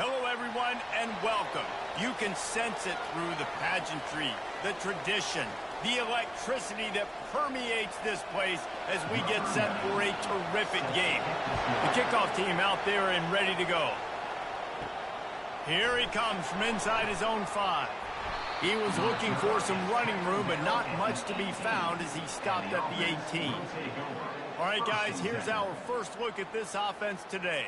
Hello, everyone, and welcome. You can sense it through the pageantry, the tradition, the electricity that permeates this place as we get set for a terrific game. The kickoff team out there and ready to go. Here he comes from inside his own 5. He was looking for some running room, but not much to be found as he stopped at the 18. All right, guys, here's our first look at this offense today.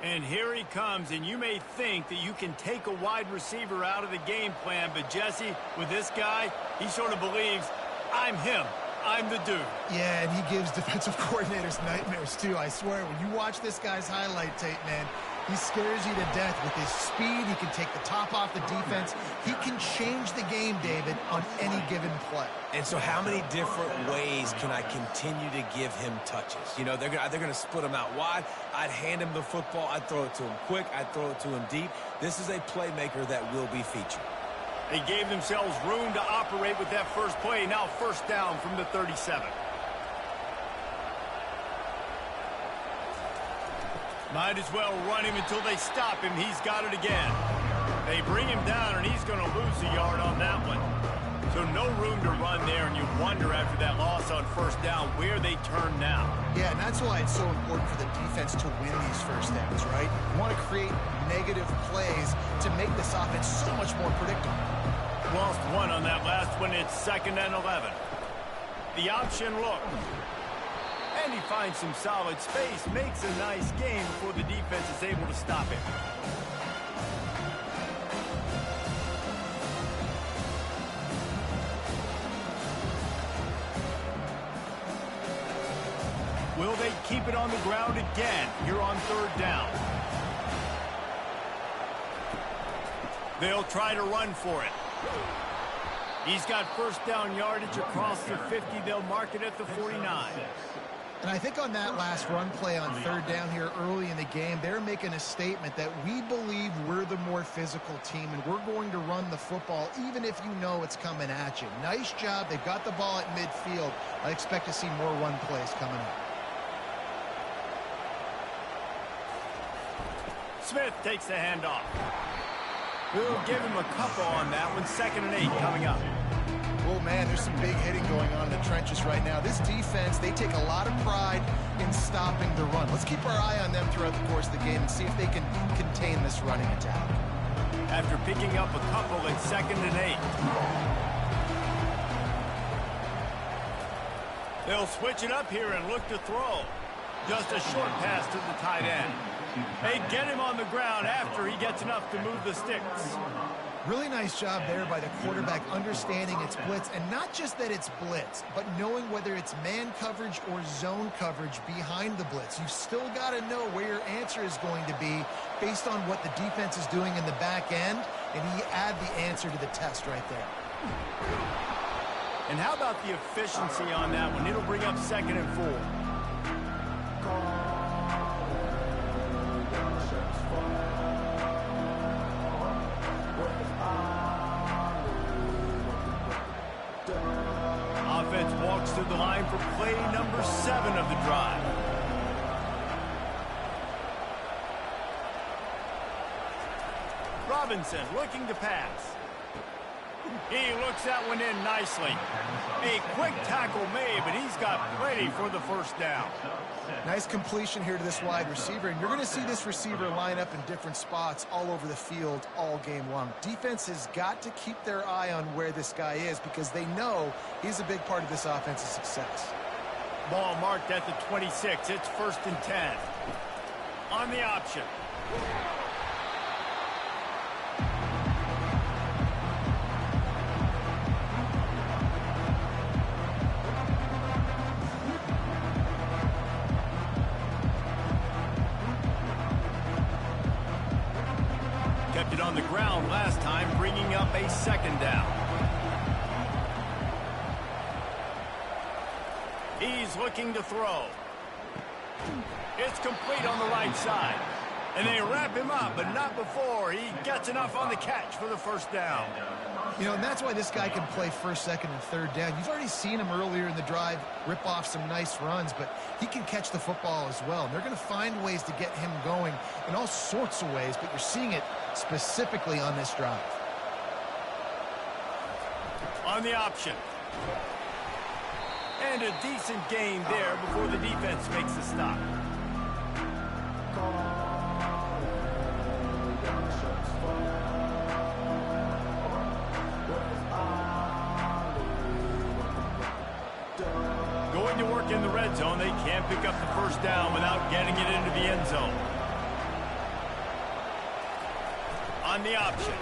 And here he comes, and you may think that you can take a wide receiver out of the game plan, but Jesse, with this guy, he sort of believes, I'm him. I'm the dude. Yeah, and he gives defensive coordinators nightmares, too. I swear, when you watch this guy's highlight tape, man, he scares you to death with his speed. He can take the top off the defense. He can change the game, David, on any given play. And so how many different ways can I continue to give him touches? You know, they're going to split him out wide. I'd hand him the football. I'd throw it to him quick. I'd throw it to him deep. This is a playmaker that will be featured. They gave themselves room to operate with that first play. Now first down from the 37. Might as well run him until they stop him. He's got it again. They bring him down, and he's going to lose a yard on that one. So no room to run there, and you wonder after that loss on first down where they turn now. Yeah, and that's why it's so important for the defense to win these first downs, right? You want to create negative plays to make this offense so much more predictable. Lost one on that last one. It's 2nd and 11. The option look. And he finds some solid space, makes a nice game before the defense is able to stop him. Will they keep it on the ground again here on 3rd down? They'll try to run for it. He's got first down yardage across the 50. They'll mark it at the 49. And I think on that last run play on 3rd down here early in the game, they're making a statement that we believe we're the more physical team and we're going to run the football even if you know it's coming at you. Nice job. They've got the ball at midfield. I expect to see more run plays coming up. Smith takes the handoff. We'll give him a couple on that one. 2nd and 8 coming up. Oh, man, there's some big hitting going on in the trenches right now. This defense, they take a lot of pride in stopping the run. Let's keep our eye on them throughout the course of the game and see if they can contain this running attack. After picking up a couple, it's 2nd and 8. They'll switch it up here and look to throw. Just a short pass to the tight end. They get him on the ground after he gets enough to move the sticks. Really nice job there by the quarterback understanding it's blitz, and not just that it's blitz, but knowing whether it's man coverage or zone coverage behind the blitz. You've still got to know where your answer is going to be based on what the defense is doing in the back end, and he add the answer to the test right there. And how about the efficiency on that one? It'll bring up 2nd and 4. Offense walks through the line for play number 7 of the drive. Robinson looking to pass. He looks that one in nicely. A quick tackle made, but he's got plenty for the first down. Nice completion here to this wide receiver, and you're going to see this receiver line up in different spots all over the field all game long. Defense has got to keep their eye on where this guy is because they know he's a big part of this offense's success. Ball marked at the 26. It's 1st and 10. On the option. Kept it on the ground last time, bringing up a 2nd down. He's looking to throw. It's complete on the right side. And they wrap him up, but not before he gets enough on the catch for the first down. You know, and that's why this guy can play first, second, and third down. You've already seen him earlier in the drive rip off some nice runs, but he can catch the football as well. And they're going to find ways to get him going in all sorts of ways, but you're seeing it specifically on this drive. On the option. And a decent gain there before the defense makes a stop. Going to work in the red zone. They can't pick up the first down without getting it into the end zone. On the option.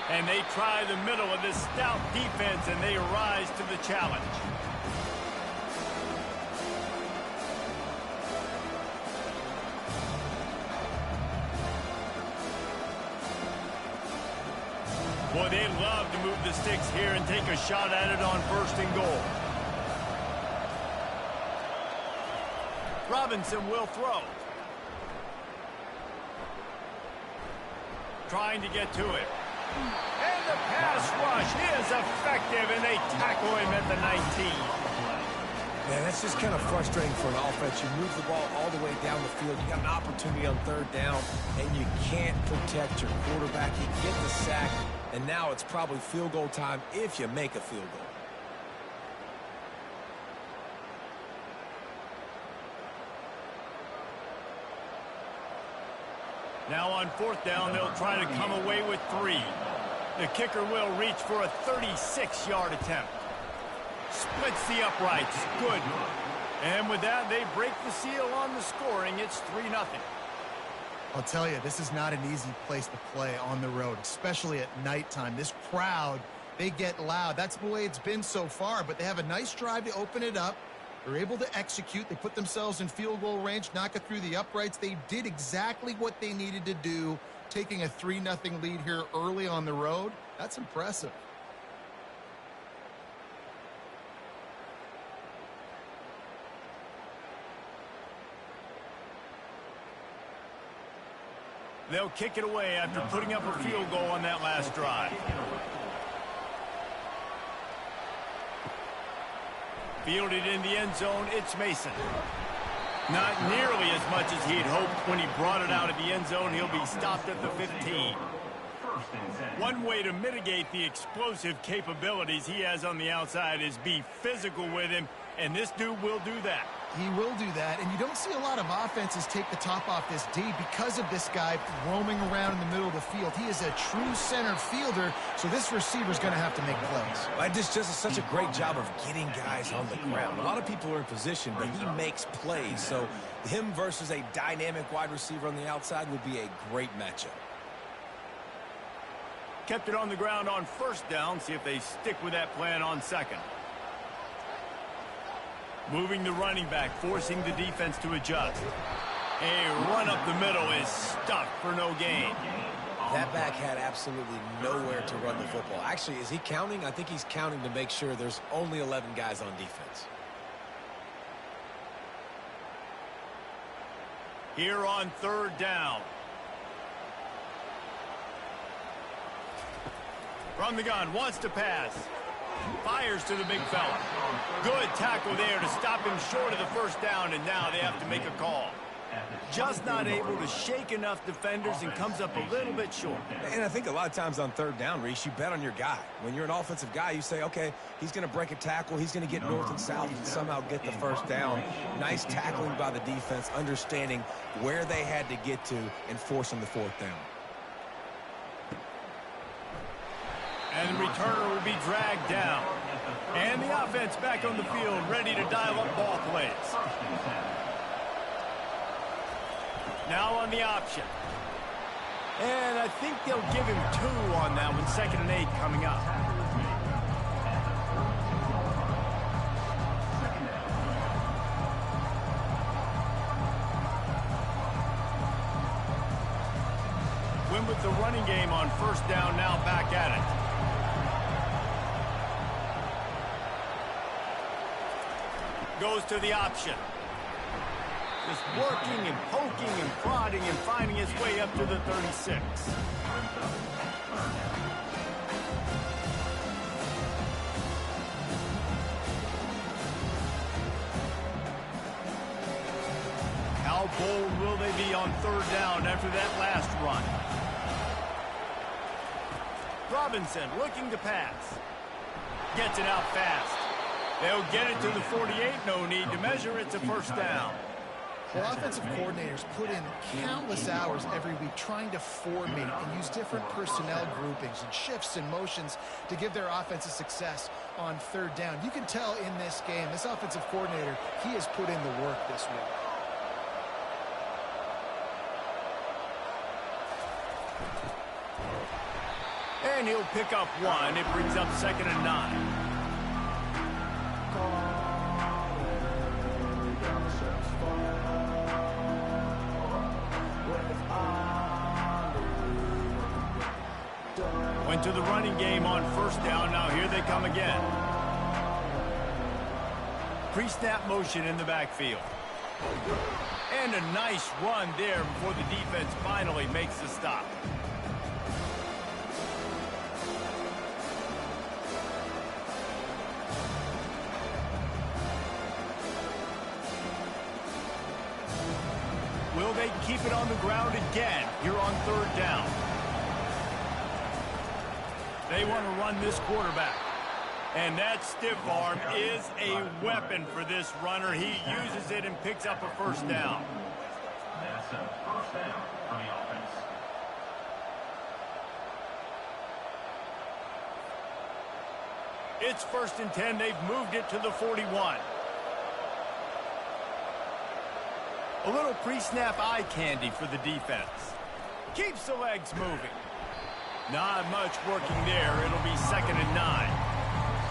And they try the middle of this stout defense, and they rise to the challenge. Boy, they love to move the sticks here and take a shot at it on first and goal. Robinson will throw. Trying to get to it. And the pass rush is effective, and they tackle him at the 19. Man, that's just kind of frustrating for an offense. You move the ball all the way down the field. You got an opportunity on third down, and you can't protect your quarterback. You get the sack, and now it's probably field goal time if you make a field goal. Now on fourth down, they'll try to come away with 3. The kicker will reach for a 36-yard attempt. Splits the uprights. Good. And with that, they break the seal on the scoring. It's 3-0. I'll tell you, this is not an easy place to play on the road, especially at nighttime. This crowd, they get loud. That's the way it's been so far, but they have a nice drive to open it up. They're able to execute. They put themselves in field goal range, knock it through the uprights. They did exactly what they needed to do, taking a 3-0 lead here early on the road. That's impressive. They'll kick it away after putting up a field goal on that last drive. Fielded in the end zone, it's Mason. Not nearly as much as he'd hoped when he brought it out of the end zone. He'll be stopped at the 15. One way to mitigate the explosive capabilities he has on the outside is be physical with him, and this dude will do that. He will do that, and you don't see a lot of offenses take the top off this D because of this guy roaming around in the middle of the field. He is a true center fielder, so this receiver's going to have to make plays. This just is such a great job of getting guys on the ground. A lot of people are in position, but he makes plays, so him versus a dynamic wide receiver on the outside would be a great matchup. Kept it on the ground on first down. See if they stick with that plan on second. Moving the running back, forcing the defense to adjust. A run up the middle is stuffed for no gain. That back had absolutely nowhere to run the football. Actually, is he counting? I think he's counting to make sure there's only 11 guys on defense. Here on third down. From the gun, wants to pass. Fires to the big fella. Good tackle there to stop him short of the first down, and now they have to make a call. Just not able to shake enough defenders and comes up a little bit short. And I think a lot of times on third down, Reese, you bet on your guy. When you're an offensive guy, you say, okay, he's going to break a tackle. He's going to get north and south and somehow get the first down. Nice tackling by the defense, understanding where they had to get to and forcing the fourth down. And the returner will be dragged down. And the offense back on the field, ready to dial up ball plays. Now on the option. And I think they'll give him 2 on that one. 2nd and 8 coming up. Win with the running game on first down, now back at it. Goes to the option. Just working and poking and prodding and finding his way up to the 36. How bold will they be on third down after that last run? Robinson looking to pass. Gets it out fast. They'll get it to the 48. No need to measure. It's a first down. Well, offensive coordinators put in countless hours every week trying to formate and use different personnel groupings and shifts and motions to give their offensive success on third down. You can tell in this game, this offensive coordinator, he has put in the work this week. And he'll pick up one. It brings up 2nd and 9. Went to the running game on first down. Now here they come again. Pre-snap motion in the backfield. And a nice run there before the defense finally makes the stop. Will they keep it on the ground again here on third down? They want to run this quarterback. And that stiff arm is a weapon for this runner. He uses it and picks up a first down. That's a first down for the offense. It's 1st and 10. They've moved it to the 41. A little pre-snap eye candy for the defense. Keeps the legs moving. Not much working there. It'll be 2nd and 9.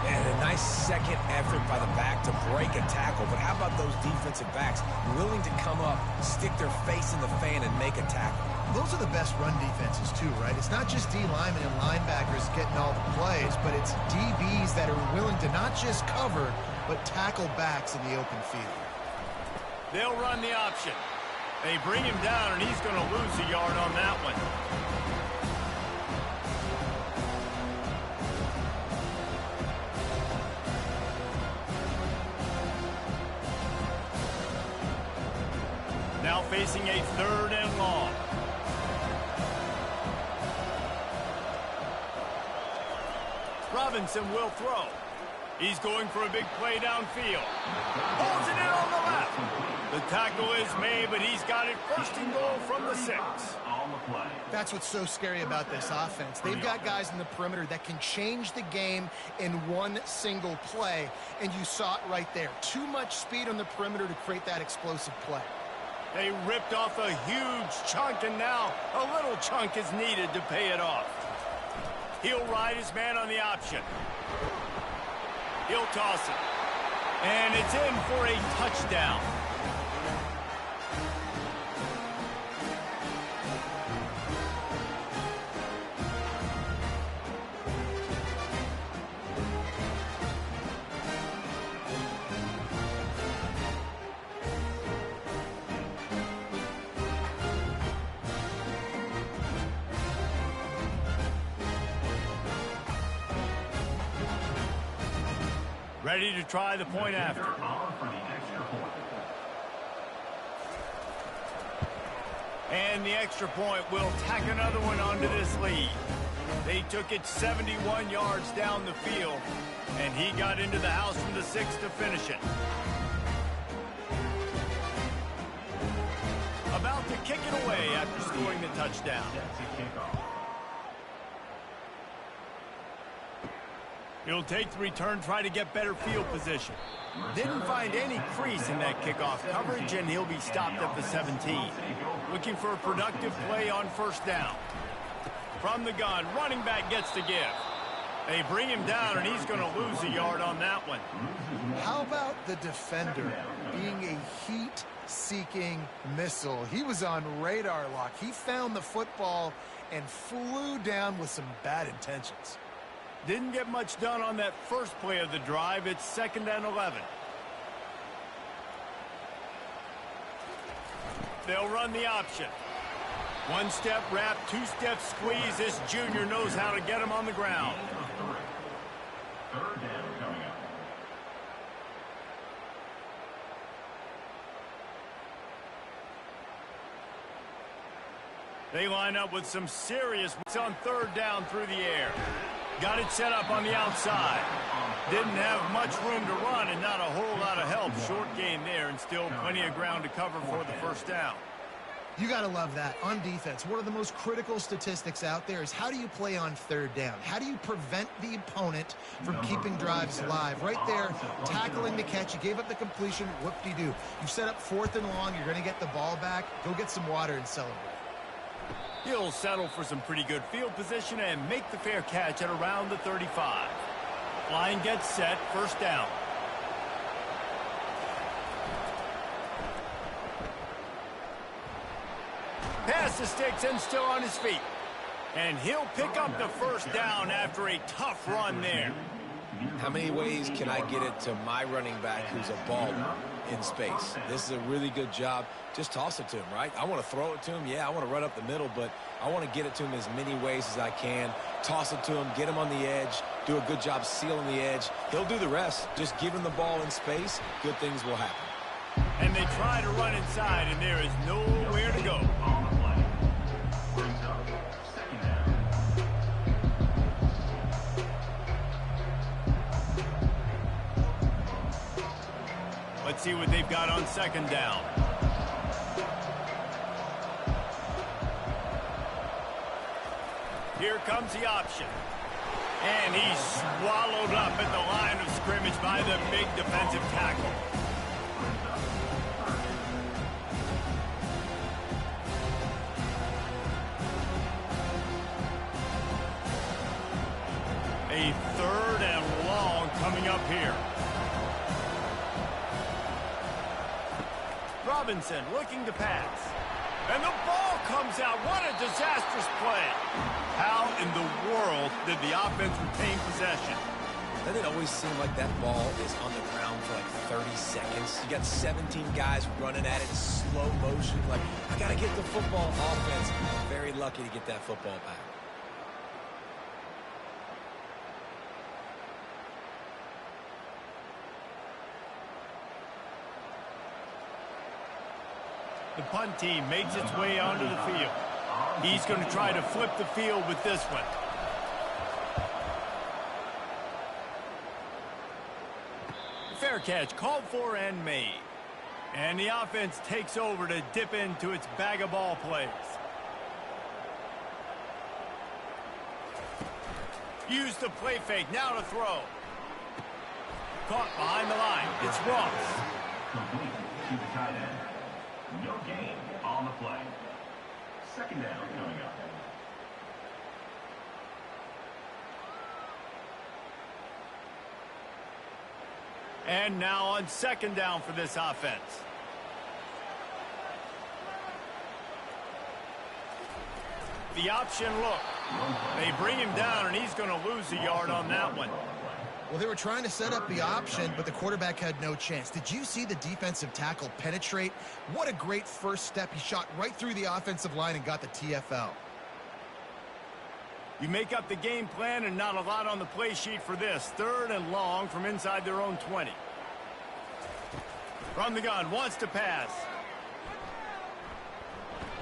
And a nice second effort by the back to break a tackle. But how about those defensive backs willing to come up, stick their face in the fan, and make a tackle? Those are the best run defenses too, right? It's not just D linemen and linebackers getting all the plays, but it's DBs that are willing to not just cover, but tackle backs in the open field. They'll run the option. They bring him down, and he's going to lose a yard on that one. Now facing a 3rd and long. Robinson will throw. He's going for a big play downfield. Pulls it in on the left. The tackle is made, but he's got it 1st and goal from the 6. That's what's so scary about this offense. They've got guys in the perimeter that can change the game in one single play, and you saw it right there. Too much speed on the perimeter to create that explosive play. They ripped off a huge chunk, and now a little chunk is needed to pay it off. He'll ride his man on the option. He'll toss it. And it's in for a touchdown. Ready to try the point after. And the extra point will tack another one onto this lead. They took it 71 yards down the field, and he got into the house from the 6 to finish it. About to kick it away after scoring the touchdown. He'll take the return, try to get better field position. Didn't find any crease in that kickoff coverage, and he'll be stopped at the 17. Looking for a productive play on first down. From the gun, running back gets the give. They bring him down, and he's going to lose a yard on that one. How about the defender being a heat-seeking missile? He was on radar lock. He found the football and flew down with some bad intentions. Didn't get much done on that first play of the drive. It's 2nd and 11. They'll run the option. One-step wrap, two-step squeeze. This junior knows how to get him on the ground. Third down coming up. They line up with some serious on third down through the air. Got it set up on the outside. Didn't have much room to run and not a whole lot of help. Short gain there and still plenty of ground to cover for the first down. You got to love that. On defense, one of the most critical statistics out there is how do you play on third down? How do you prevent the opponent from keeping drives alive? Right there, tackling the catch. You gave up the completion. Whoop-de-doo. You set up 4th and long. You're going to get the ball back. Go get some water and celebrate. He'll settle for some pretty good field position and make the fair catch at around the 35. Line gets set. First down. Pass the sticks and still on his feet. And he'll pick up the first down after a tough run there. How many ways can I get it to my running back who's a baller in space? This is a really good job. Just toss it to him, right? I want to throw it to him. Yeah, I want to run up the middle, but I want to get it to him as many ways as I can. Toss it to him, get him on the edge, do a good job sealing the edge. He'll do the rest. Just give him the ball in space. Good things will happen. And they try to run inside, and there is nowhere to go. On the play. Brings up second down. Let's see what they've got on second down. Here comes the option. And he's swallowed up at the line of scrimmage by the big defensive tackle. A 3rd and long coming up here. Robinson looking to pass. And the ball comes out. What a disastrous play. How in the world did the offense retain possession? Doesn't it always seem like that ball is on the ground for like 30 seconds? You got 17 guys running at it in slow motion. Like, I got to get the football. Offense, very lucky to get that football back. The punt team makes its way onto the field. He's going to try to flip the field with this one. Fair catch called for and made. And the offense takes over to dip into its bag of ball plays. Use the play fake, now to throw. Caught behind the line. It's Ross. Complete to the tight end. No gain on the play. Second down coming up. And now on second down for this offense. The option look. They bring him down, and he's going to lose a yard on that one. Well, they were trying to set up the option, but the quarterback had no chance. Did you see the defensive tackle penetrate? What a great first step. He shot right through the offensive line and got the TFL. You make up the game plan and not a lot on the play sheet for this. 3rd and long from inside their own 20. From the gun, wants to pass.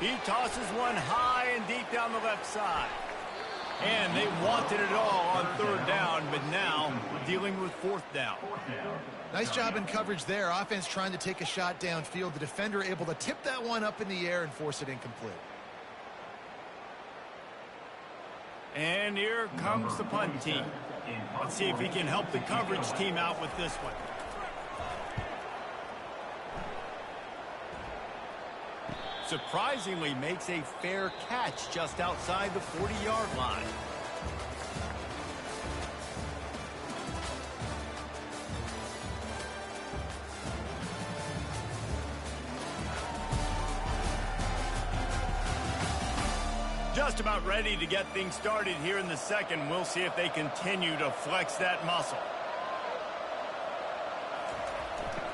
He tosses one high and deep down the left side. And they wanted it all on 3rd down, but now dealing with 4th down. Nice job in coverage there. Offense trying to take a shot downfield. The defender able to tip that one up in the air and force it incomplete. And here comes the punt team. Let's see if he can help the coverage team out with this one. Surprisingly makes a fair catch just outside the 40-yard line. Just about ready to get things started here in the second. We'll see if they continue to flex that muscle.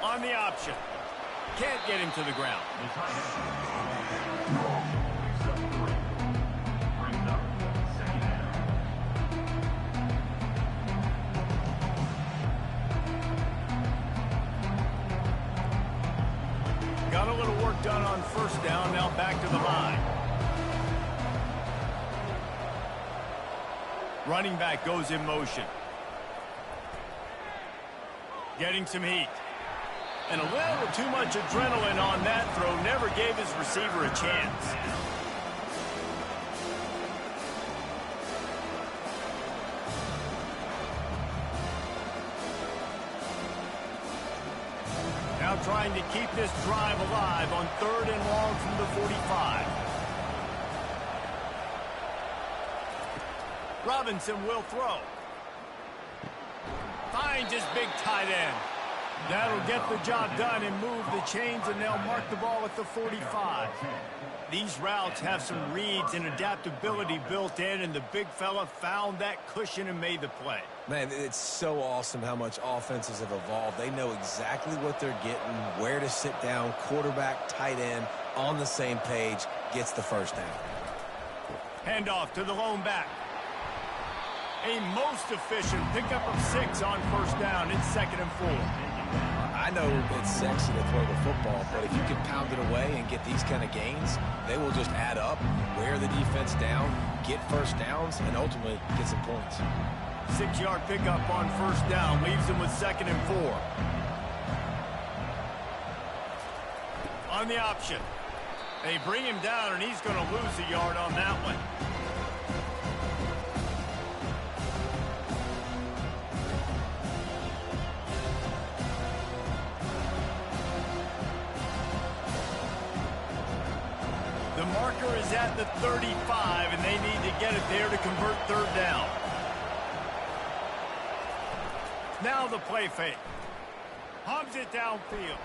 On the option. Can't get him to the ground. Got a little work done on 1st down, now back to the line. Running back goes in motion. Getting some heat. And a little too much adrenaline on that throw. Never gave his receiver a chance. Now trying to keep this drive alive on 3rd and long from the 45. Robinson will throw. Finds his big tight end. That'll get the job done and move the chains, and they'll mark the ball at the 45. These routes have some reads and adaptability built in, and the big fella found that cushion and made the play. Man, it's so awesome how much offenses have evolved. They know exactly what they're getting, where to sit down, quarterback, tight end, on the same page, gets the first down. Handoff to the lone back. A most efficient pickup of 6 on 1st down. It's 2nd and 4. I know it's sexy to throw the football, but if you can pound it away and get these kind of gains, they will just add up, wear the defense down, get first downs, and ultimately get some points. 6-yard pickup on 1st down leaves them with 2nd and 4. On the option. They bring him down, and he's going to lose a yard on that one. The marker is at the 35, and they need to get it there to convert 3rd down. Now the play fake. Hums it downfield.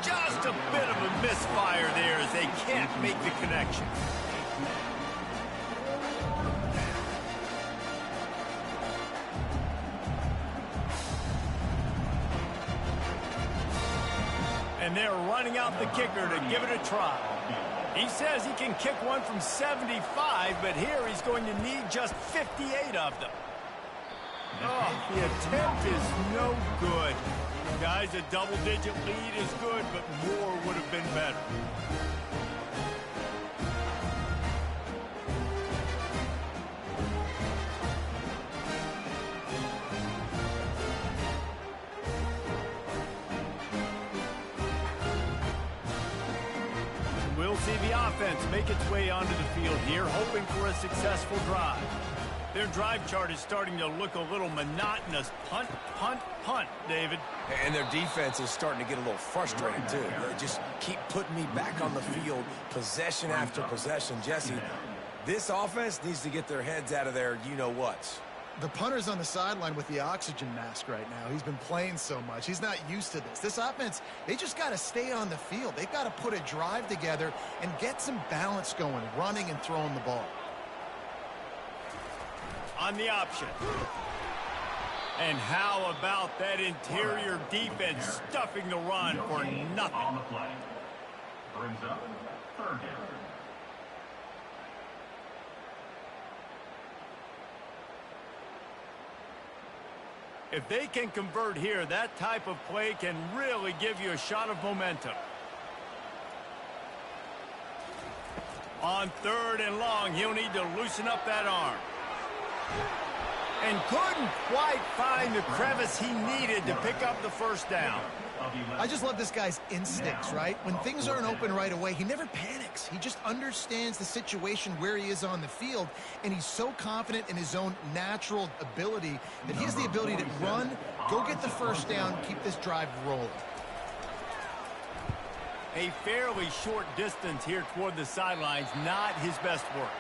Just a bit of a misfire there as they can't make the connection. And they're running out the kicker to give it a try. He says he can kick one from 75, but here he's going to need just 58 of them. Oh, the attempt is no good. Guys, a double-digit lead is good, but more would have been better. We'll see the offense make its way onto the field here, hoping for a successful drive. Their drive chart is starting to look a little monotonous. Punt, punt, punt, David. And their defense is starting to get a little frustrated, too. They just keep putting me back on the field, possession after possession. Jesse, this offense needs to get their heads out of their you-know-whats. The punter's on the sideline with the oxygen mask right now. He's been playing so much. He's not used to this. This offense, they just got to stay on the field. They've got to put a drive together and get some balance going, running and throwing the ball. On the option. And how about that interior defense stuffing the run for nothing? On the play. Brings up 3rd down. If they can convert here, that type of play can really give you a shot of momentum. On 3rd and long, he'll need to loosen up that arm. And couldn't quite find the crevice he needed to pick up the 1st down. I just love this guy's instincts, right? When things aren't open right away, he never panics. He just understands the situation where he is on the field, and he's so confident in his own natural ability that he has the ability to run, go get the 1st down, keep this drive rolling. A fairly short distance here toward the sidelines, not his best work.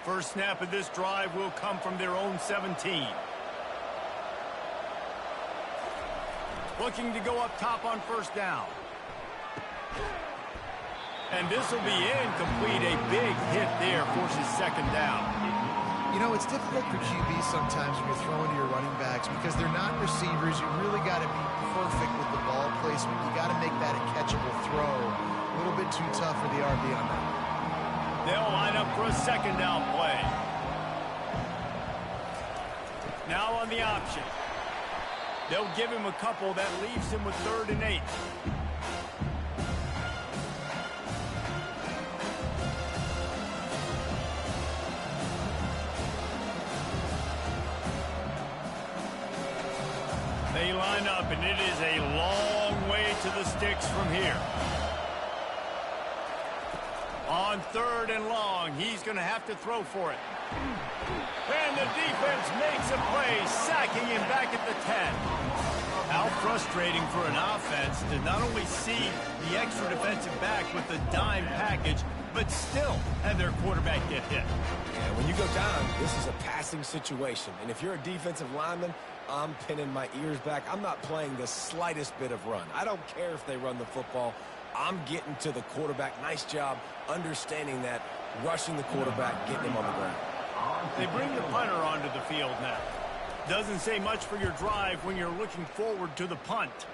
First snap of this drive will come from their own 17. Looking to go up top on 1st down. And this will be incomplete. A big hit there forces 2nd down. You know, it's difficult for QBs sometimes when you're throwing to your running backs because they're not receivers. You really got to be perfect with the ball placement. You got to make that a catchable throw. A little bit too tough for the RB on that. They'll line up for a 2nd down play. Now on the option. They'll give him a couple. That leaves him with 3rd and 8. snap, and it is a long way to the sticks from here. On 3rd and long, he's going to have to throw for it. And the defense makes a play, sacking him back at the 10. How frustrating for an offense to not only see the extra defensive back with the dime package, but still have their quarterback get hit. Yeah, when you go down, this is a passing situation. And if you're a defensive lineman, I'm pinning my ears back. I'm not playing the slightest bit of run. I don't care if they run the football. I'm getting to the quarterback. Nice job understanding that, rushing the quarterback, getting him on the ground. They bring the punter onto the field now. Doesn't say much for your drive when you're looking forward to the punt.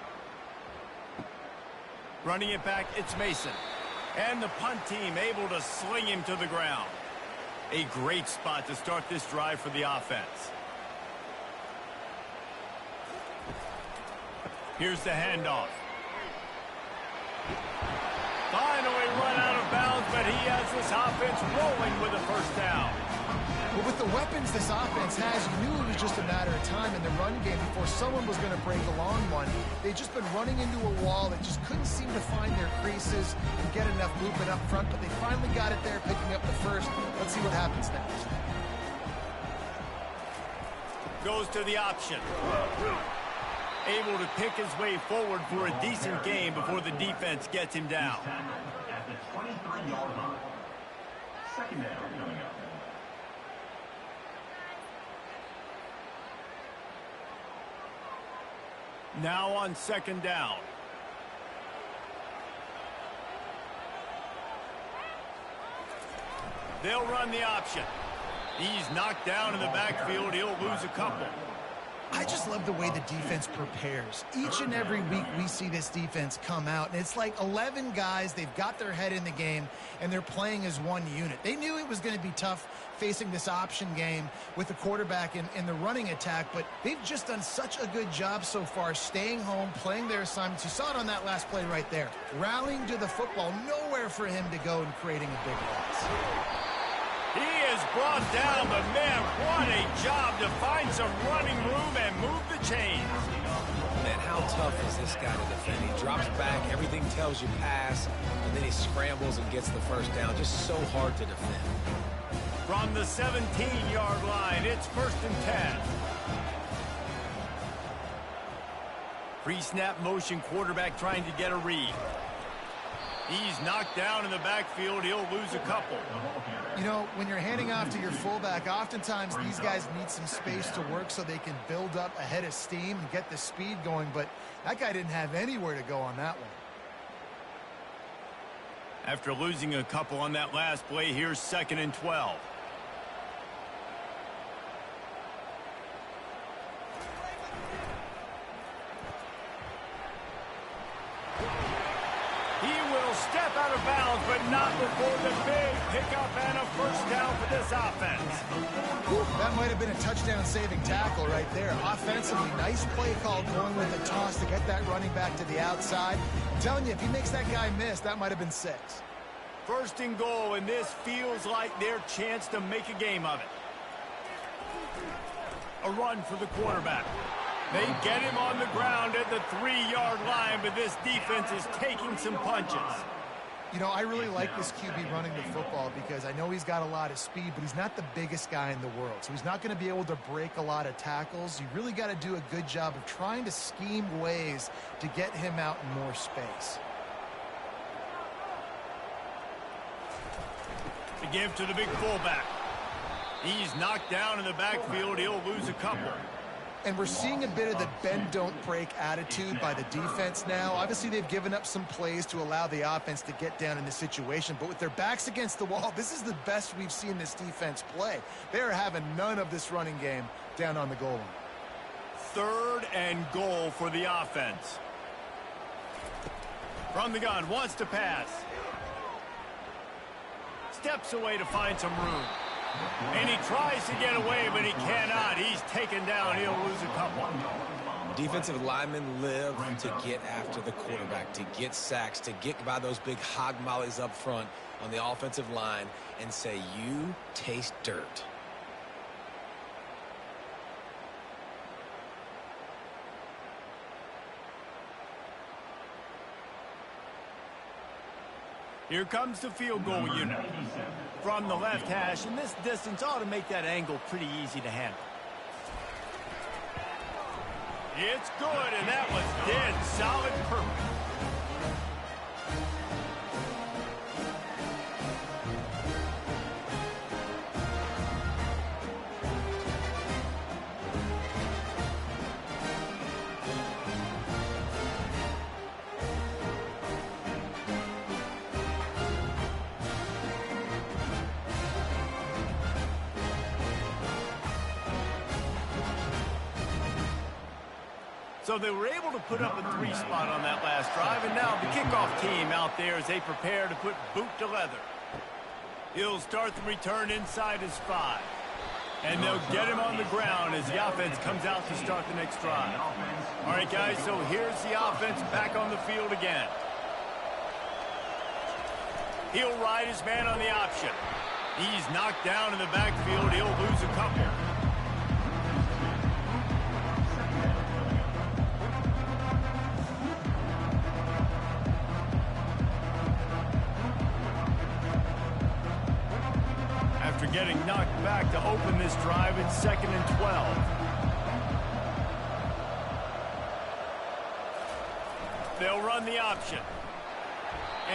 Running it back, it's Mason. And the punt team able to sling him to the ground. A great spot to start this drive for the offense. Here's the handoff. Finally run out of bounds, but he has this offense rolling with a first down. Well, with the weapons this offense has, you knew it was just a matter of time in the run game before someone was going to break a long one. They've just been running into a wall that just couldn't seem to find their creases and get enough movement up front, but they finally got it there, picking up the first. Let's see what happens next. Goes to the option. Able to pick his way forward for a decent game before the defense gets him down. At the 23-yard line. Second down coming up. Now on 2nd down. They'll run the option. He's knocked down in the backfield. He'll lose a couple. I just love the way the defense prepares. Each and every week we see this defense come out, and it's like 11 guys, they've got their head in the game, and they're playing as one unit. They knew it was going to be tough facing this option game with the quarterback in the running attack, but they've just done such a good job so far staying home, playing their assignments. You saw it on that last play right there. Rallying to the football, nowhere for him to go and creating a big loss. He is brought down, but man, what a job to find some running room and move the chains. Man, how tough is this guy to defend? He drops back, everything tells you pass, and then he scrambles and gets the first down. Just so hard to defend. From the 17-yard line, it's 1st and 10. Pre-snap motion quarterback trying to get a read. He's knocked down in the backfield. He'll lose a couple. You know, when you're handing off to your fullback, oftentimes these guys need some space to work so they can build up a head of steam and get the speed going, but that guy didn't have anywhere to go on that one. After losing a couple on that last play, here's 2nd and 12. Step out of bounds, but not before the big pickup and a first down for this offense. Whew, that might have been a touchdown-saving tackle right there. Offensively, nice play call going with the toss to get that running back to the outside. I'm telling you, if he makes that guy miss, that might have been 6. 1st and goal, and this feels like their chance to make a game of it. A run for the quarterback. They get him on the ground at the 3-yard line, but this defense is taking some punches. You know, I really like this QB running the football because I know he's got a lot of speed, but he's not the biggest guy in the world. So he's not going to be able to break a lot of tackles. You really got to do a good job of trying to scheme ways to get him out in more space. To give to the big fullback. He's knocked down in the backfield. He'll lose a couple. And we're seeing a bit of the bend-don't-break attitude by the defense now. Obviously, they've given up some plays to allow the offense to get down in this situation. But with their backs against the wall, this is the best we've seen this defense play. They are having none of this running game down on the goal line. 3rd and goal for the offense. From the gun, wants to pass. Steps away to find some room. And he tries to get away, but he cannot. He's taken down. He'll lose a couple. Defensive linemen live to get after the quarterback, to get sacks, to get by those big hog mollies up front on the offensive line and say, you taste dirt. Here comes the field goal unit. From the left hash, and this distance ought to make that angle pretty easy to handle. It's good, and that was dead solid perfect. So they were able to put up a 3 spot on that last drive, and now the kickoff team out there as they prepare to put boot to leather. He'll start the return inside his 5. And they'll get him on the ground as the offense comes out to start the next drive. All right, guys, so here's the offense back on the field again. He'll ride his man on the option. He's knocked down in the backfield. He'll lose a couple. After getting knocked back to open this drive, it's 2nd and 12. They'll run the option.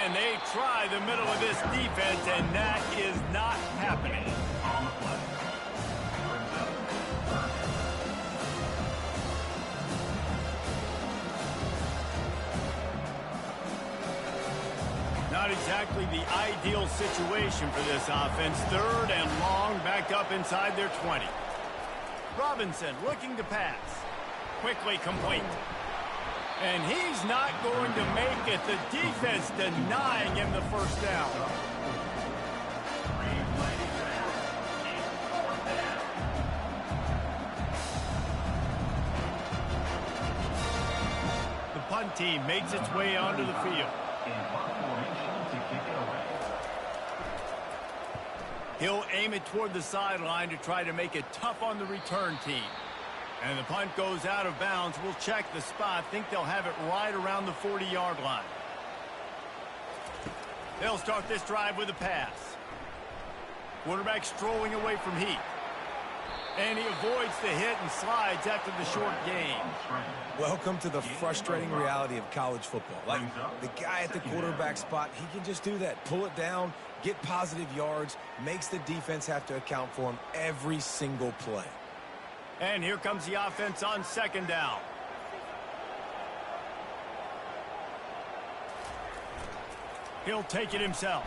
And they try the middle of this defense, and that is not happening. Not exactly the ideal situation for this offense. 3rd and long, back up inside their 20. Robinson looking to pass. Quickly complete. And he's not going to make it. The defense denying him the first down. The punt team makes its way onto the field. He'll aim it toward the sideline to try to make it tough on the return team. And the punt goes out of bounds. We'll check the spot. Think they'll have it right around the 40-yard line. They'll start this drive with a pass. Quarterback strolling away from heat. And he avoids the hit and slides after the short gain. Welcome to the frustrating reality of college football. Like, the guy at the quarterback spot, he can just do that. Pull it down, get positive yards, makes the defense have to account for him every single play. And here comes the offense on 2nd down. He'll take it himself.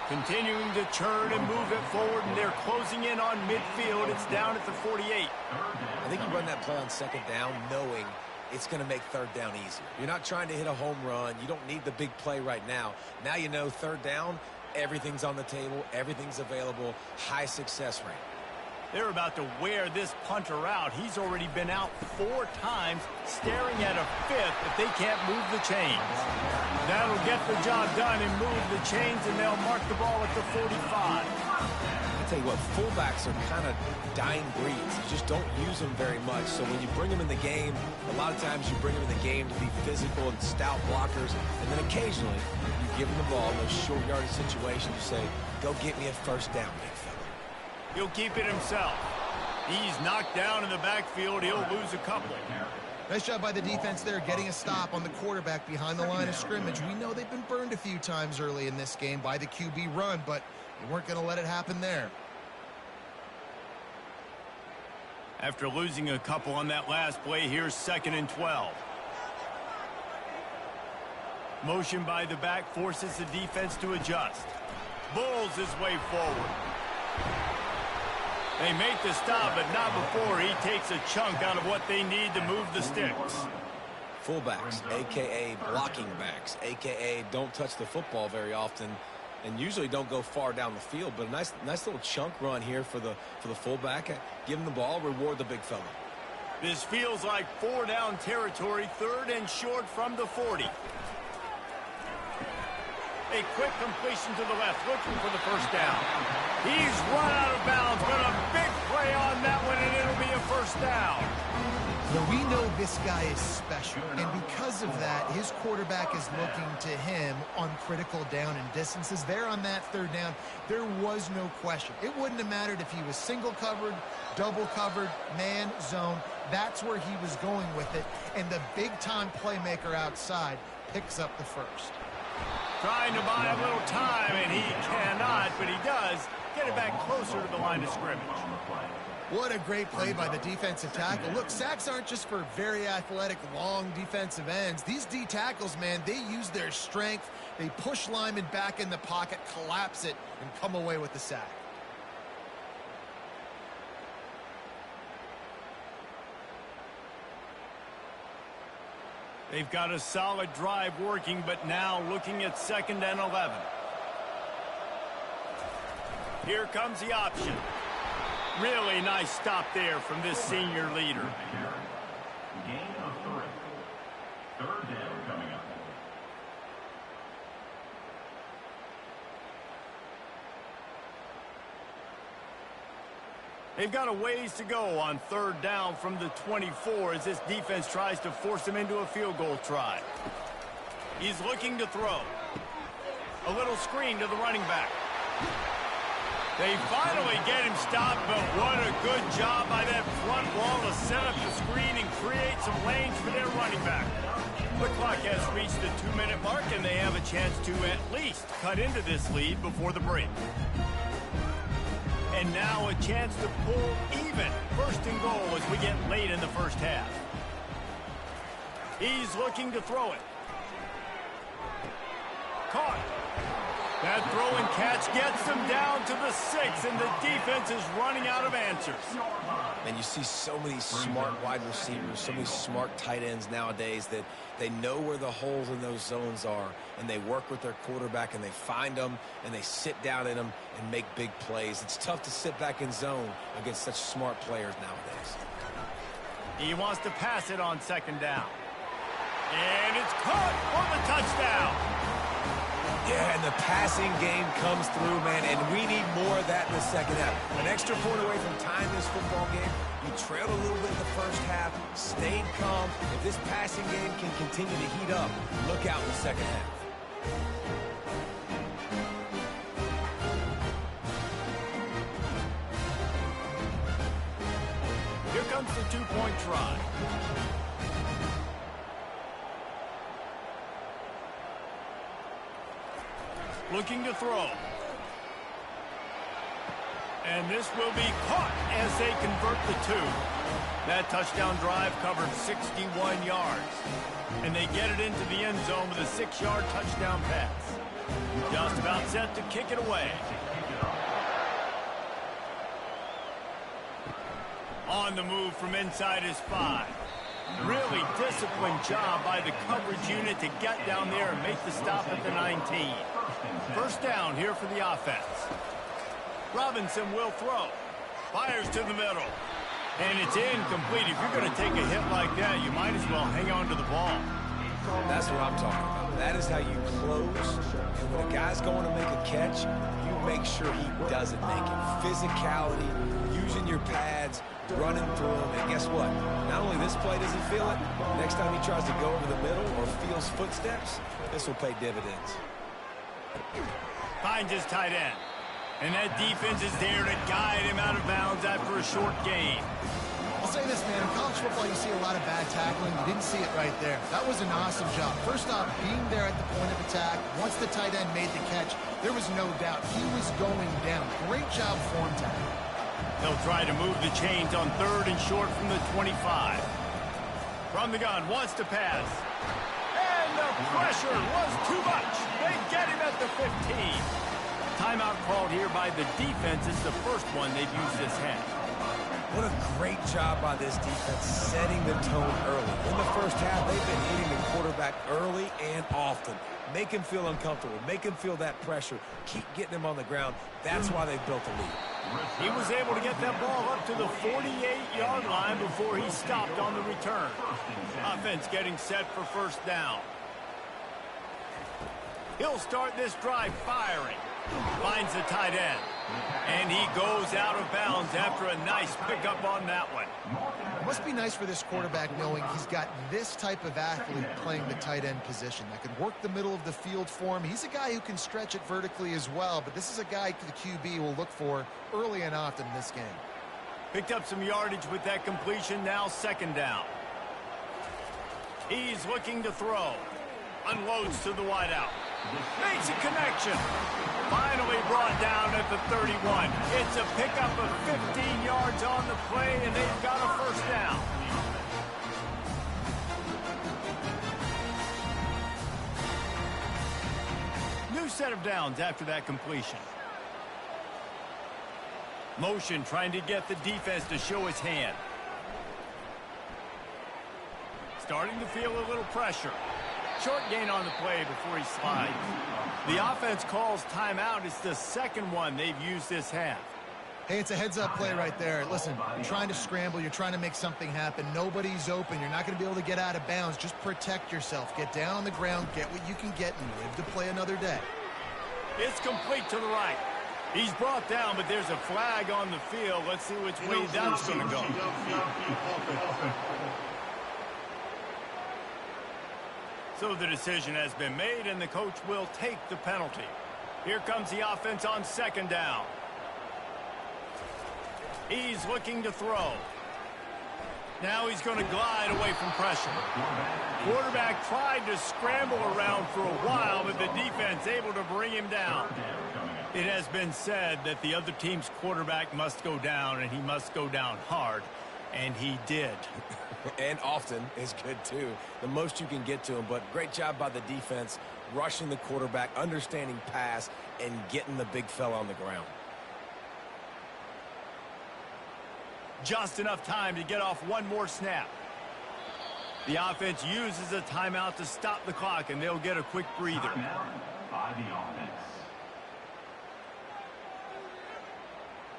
Continuing to churn and move it forward, and they're closing in on midfield. It's down at the 48. I think you run that play on 2nd down knowing it's going to make 3rd down easier. You're not trying to hit a home run. You don't need the big play right now. Now you know 3rd down, everything's on the table, everything's available, high success rate. They're about to wear this punter out. He's already been out 4 times, staring at a 5th if they can't move the chains. That'll get the job done and move the chains, and they'll mark the ball at the 45. I tell you what, fullbacks are kind of dying breeds. You just don't use them very much. So when you bring them in the game, a lot of times you bring them in the game to be physical and stout blockers, and then occasionally you give them the ball in those short yardage situations. You say, go get me a 1st down, big fella. He'll keep it himself. He's knocked down in the backfield. He'll lose a couple. Nice job by the defense there, getting a stop on the quarterback behind the line of scrimmage. We know they've been burned a few times early in this game by the QB run, but they weren't going to let it happen there. After losing a couple on that last play, here's 2nd and 12. Motion by the back forces the defense to adjust. Bulls his way forward. They make the stop, but not before he takes a chunk out of what they need to move the sticks. Fullbacks, a.k.a. blocking backs, a.k.a. don't touch the football very often and usually don't go far down the field. But a nice little chunk run here for the fullback. Give him the ball, reward the big fella. This feels like 4-down territory, 3rd and short from the 40. A quick completion to the left, looking for the 1st down. He's run out of bounds, but a big play on that one, and it'll be a 1st down. Well, we know this guy is special, and because of that, his quarterback is looking to him on critical down and distances. There on that third down, there was no question. It wouldn't have mattered if he was single covered, double covered, man, zone. That's where he was going with it, and the big-time playmaker outside picks up the first. Trying to buy a little time, and he cannot, but he does get it back closer to the line of scrimmage. What a great play by the defensive tackle. Look, sacks aren't just for very athletic, long defensive ends. These D tackles, man, they use their strength. They push linemen back in the pocket, collapse it, and come away with the sack. They've got a solid drive working, but now looking at 2nd and 11. Here comes the option. Really nice stop there from this senior leader. Gain of 3. 3rd down coming up. They've got a ways to go on 3rd down from the 24 as this defense tries to force him into a field goal try. He's looking to throw. A little screen to the running back. They finally get him stopped, but what a good job by that front wall to set up the screen and create some lanes for their running back. The clock has reached the 2-minute mark, and they have a chance to at least cut into this lead before the break. And now a chance to pull even 1st and goal as we get late in the first half. He's looking to throw it. Caught. That throw and catch gets them down to the 6, and the defense is running out of answers. And you see so many smart wide receivers, so many smart tight ends nowadays that they know where the holes in those zones are, and they work with their quarterback, and they find them, and they sit down in them and make big plays. It's tough to sit back in zone against such smart players nowadays. He wants to pass it on 2nd down. And it's caught for the touchdown. Yeah, and the passing game comes through, man, and we need more of that in the 2nd half. An extra point away from tying this football game. You trailed a little bit in the 1st half, stayed calm. If this passing game can continue to heat up, look out in the 2nd half. Here comes the 2-point try. Looking to throw. And this will be caught as they convert the 2. That touchdown drive covered 61 yards. And they get it into the end zone with a 6-yard touchdown pass. Just about set to kick it away. On the move from inside his 5. Really disciplined job by the coverage unit to get down there and make the stop at the 19. 1st down here for the offense. Robinson will throw. Fires to the middle. And it's incomplete. If you're going to take a hit like that, you might as well hang on to the ball. That's what I'm talking about. That is how you close. And when a guy's going to make a catch, you make sure he doesn't make it. Physicality, using your pads, running through him. And guess what? Not only this play does he feel it, next time he tries to go over the middle or feels footsteps, this will pay dividends. Finds his tight end. And that defense is there to guide him out of bounds after a short gain. I'll say this, man. In college football, you see a lot of bad tackling. You didn't see it right there. That was an awesome job. First off, being there at the point of attack. Once the tight end made the catch, there was no doubt he was going down. Great job form tackle. They'll try to move the chains on 3rd and short from the 25. From the gun, wants to pass. And the pressure was too much. They get him at the 15. Timeout called here by the defense. It's the first one they've used this half. What a great job by this defense setting the tone early. In the 1st half, they've been hitting the quarterback early and often. Make him feel uncomfortable. Make him feel that pressure. Keep getting him on the ground. That's why they built the lead. He was able to get that ball up to the 48-yard line before he stopped on the return. Offense getting set for 1st down. He'll start this drive firing. Finds the tight end. And he goes out of bounds after a nice pickup on that one. Must be nice for this quarterback knowing he's got this type of athlete playing the tight end position that can work the middle of the field for him. He's a guy who can stretch it vertically as well, but this is a guy the QB will look for early and often in this game. Picked up some yardage with that completion. Now second down. He's looking to throw. Unloads to the wideout. Makes a connection. Finally brought down at the 31. It's a pickup of 15 yards on the play, and they've got a first down. New set of downs after that completion. Motion trying to get the defense to show his hand. Starting to feel a little pressure. Short gain on the play before he slides. The offense calls timeout. It's the second one they've used this half. Hey, it's a heads-up play right there. Listen, you're trying to scramble. You're trying to make something happen. Nobody's open. You're not going to be able to get out of bounds. Just protect yourself. Get down on the ground. Get what you can get and live to play another day. It's complete to the right. He's brought down, but there's a flag on the field. Let's see which way that's going to go. So the decision has been made, and the coach will take the penalty. Here comes the offense on second down. He's looking to throw. Now he's going to glide away from pressure. Quarterback tried to scramble around for a while, but the defense able to bring him down. It has been said that the other team's quarterback must go down, and he must go down hard, and he did. And often is good, too. The most you can get to him, but great job by the defense, rushing the quarterback, understanding pass, and getting the big fella on the ground. Just enough time to get off one more snap. The offense uses a timeout to stop the clock, and they'll get a quick breather. By the offense.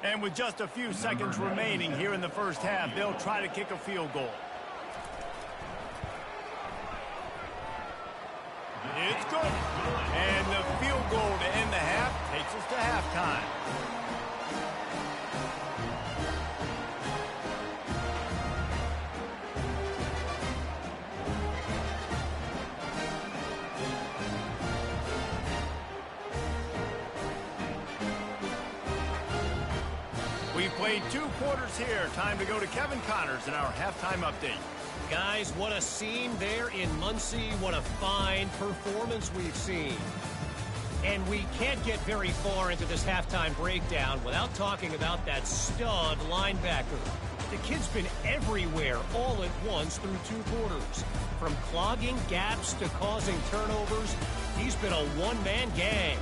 And with just a few seconds remaining here in the first half, they'll try to kick a field goal. It's good. And the field goal to end the half takes us to halftime. We played 2 quarters here. Time to go to Kevin Connors in our halftime update. Guys, what a scene there in Muncie. What a fine performance we've seen. And we can't get very far into this halftime breakdown without talking about that stud linebacker. The kid's been everywhere all at once through 2 quarters. From clogging gaps to causing turnovers, he's been a one-man gang.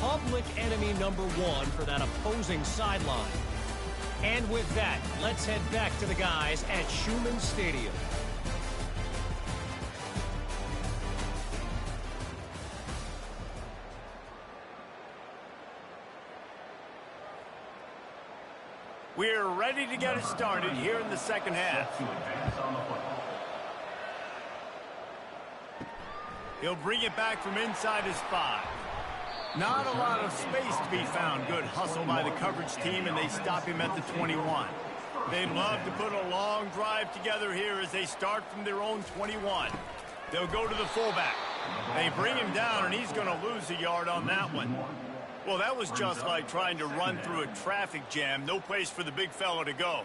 Public enemy number 1 for that opposing sideline. And with that, let's head back to the guys at Schumann Stadium. We're ready to get it started here in the second half. He'll bring it back from inside his 5. Not a lot of space to be found. Good hustle by the coverage team, and they stop him at the 21. They'd love to put a long drive together here as they start from their own 21. They'll go to the fullback. They bring him down, and he's going to lose a yard on that one. Well, that was just like trying to run through a traffic jam. No place for the big fella to go.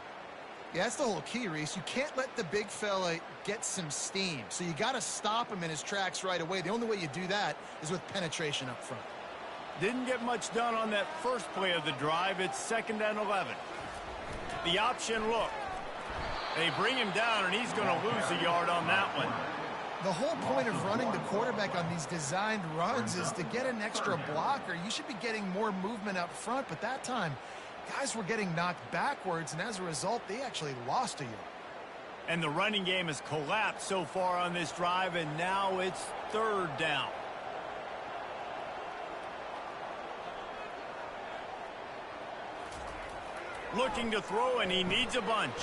Yeah, that's the whole key, Reese. You can't let the big fella get some steam. So you got to stop him in his tracks right away. The only way you do that is with penetration up front. Didn't get much done on that first play of the drive. It's 2nd and 11. The option look. They bring him down, and he's going to lose a yard on that one. The whole point of running the quarterback on these designed runs is to get an extra blocker. You should be getting more movement up front, but that time, guys were getting knocked backwards, and as a result, they actually lost a yard. And the running game has collapsed so far on this drive, and now it's 3rd down. Looking to throw, and he needs a bunch.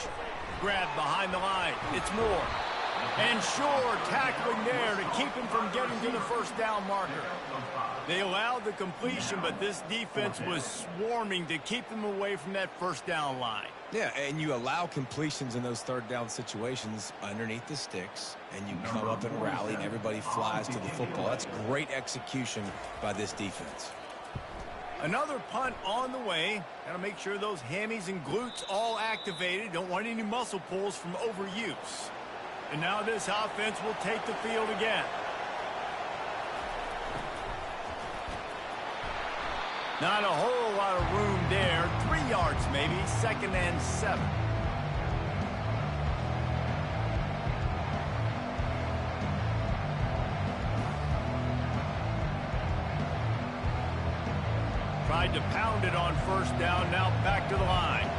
Grabbed behind the line. It's Moore. And Shore tackling there to keep him from getting to the first down marker. They allowed the completion, but this defense was swarming to keep them away from that first down line. Yeah, and you allow completions in those third down situations underneath the sticks, and you come up and rally, and everybody flies to the football. That's great execution by this defense. Another punt on the way. Got to make sure those hammies and glutes all activated. Don't want any muscle pulls from overuse. And now this offense will take the field again. Not a whole lot of room there. 3 yards maybe. 2nd and 7. Tried to pound it on 1st down. Now back to the line.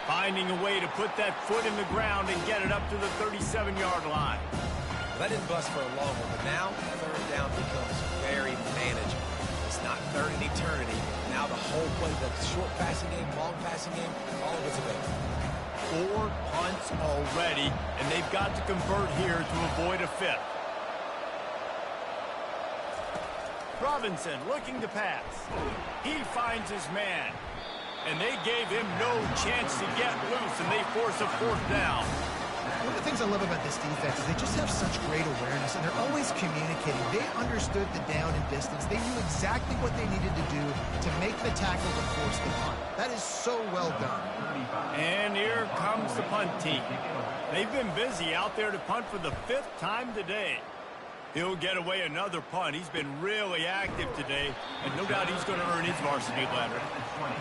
Finding a way to put that foot in the ground and get it up to the 37-yard line. That didn't bust for a long one, but now 3rd down becomes very manageable. It's not 3rd and eternity. Now the whole play, the short passing game, long passing game, all of it's available. 4 punts already, and they've got to convert here to avoid a 5th. Robinson looking to pass. He finds his man. And they gave him no chance to get loose, and they force a 4th down. One of the things I love about this defense is they just have such great awareness, and they're always communicating. They understood the down and distance. They knew exactly what they needed to do to make the tackle to force the punt. That is so well done. And here comes the punt team. They've been busy out there to punt for the 5th time today. He'll get away another punt. He's been really active today, and no doubt he's going to earn his varsity letter.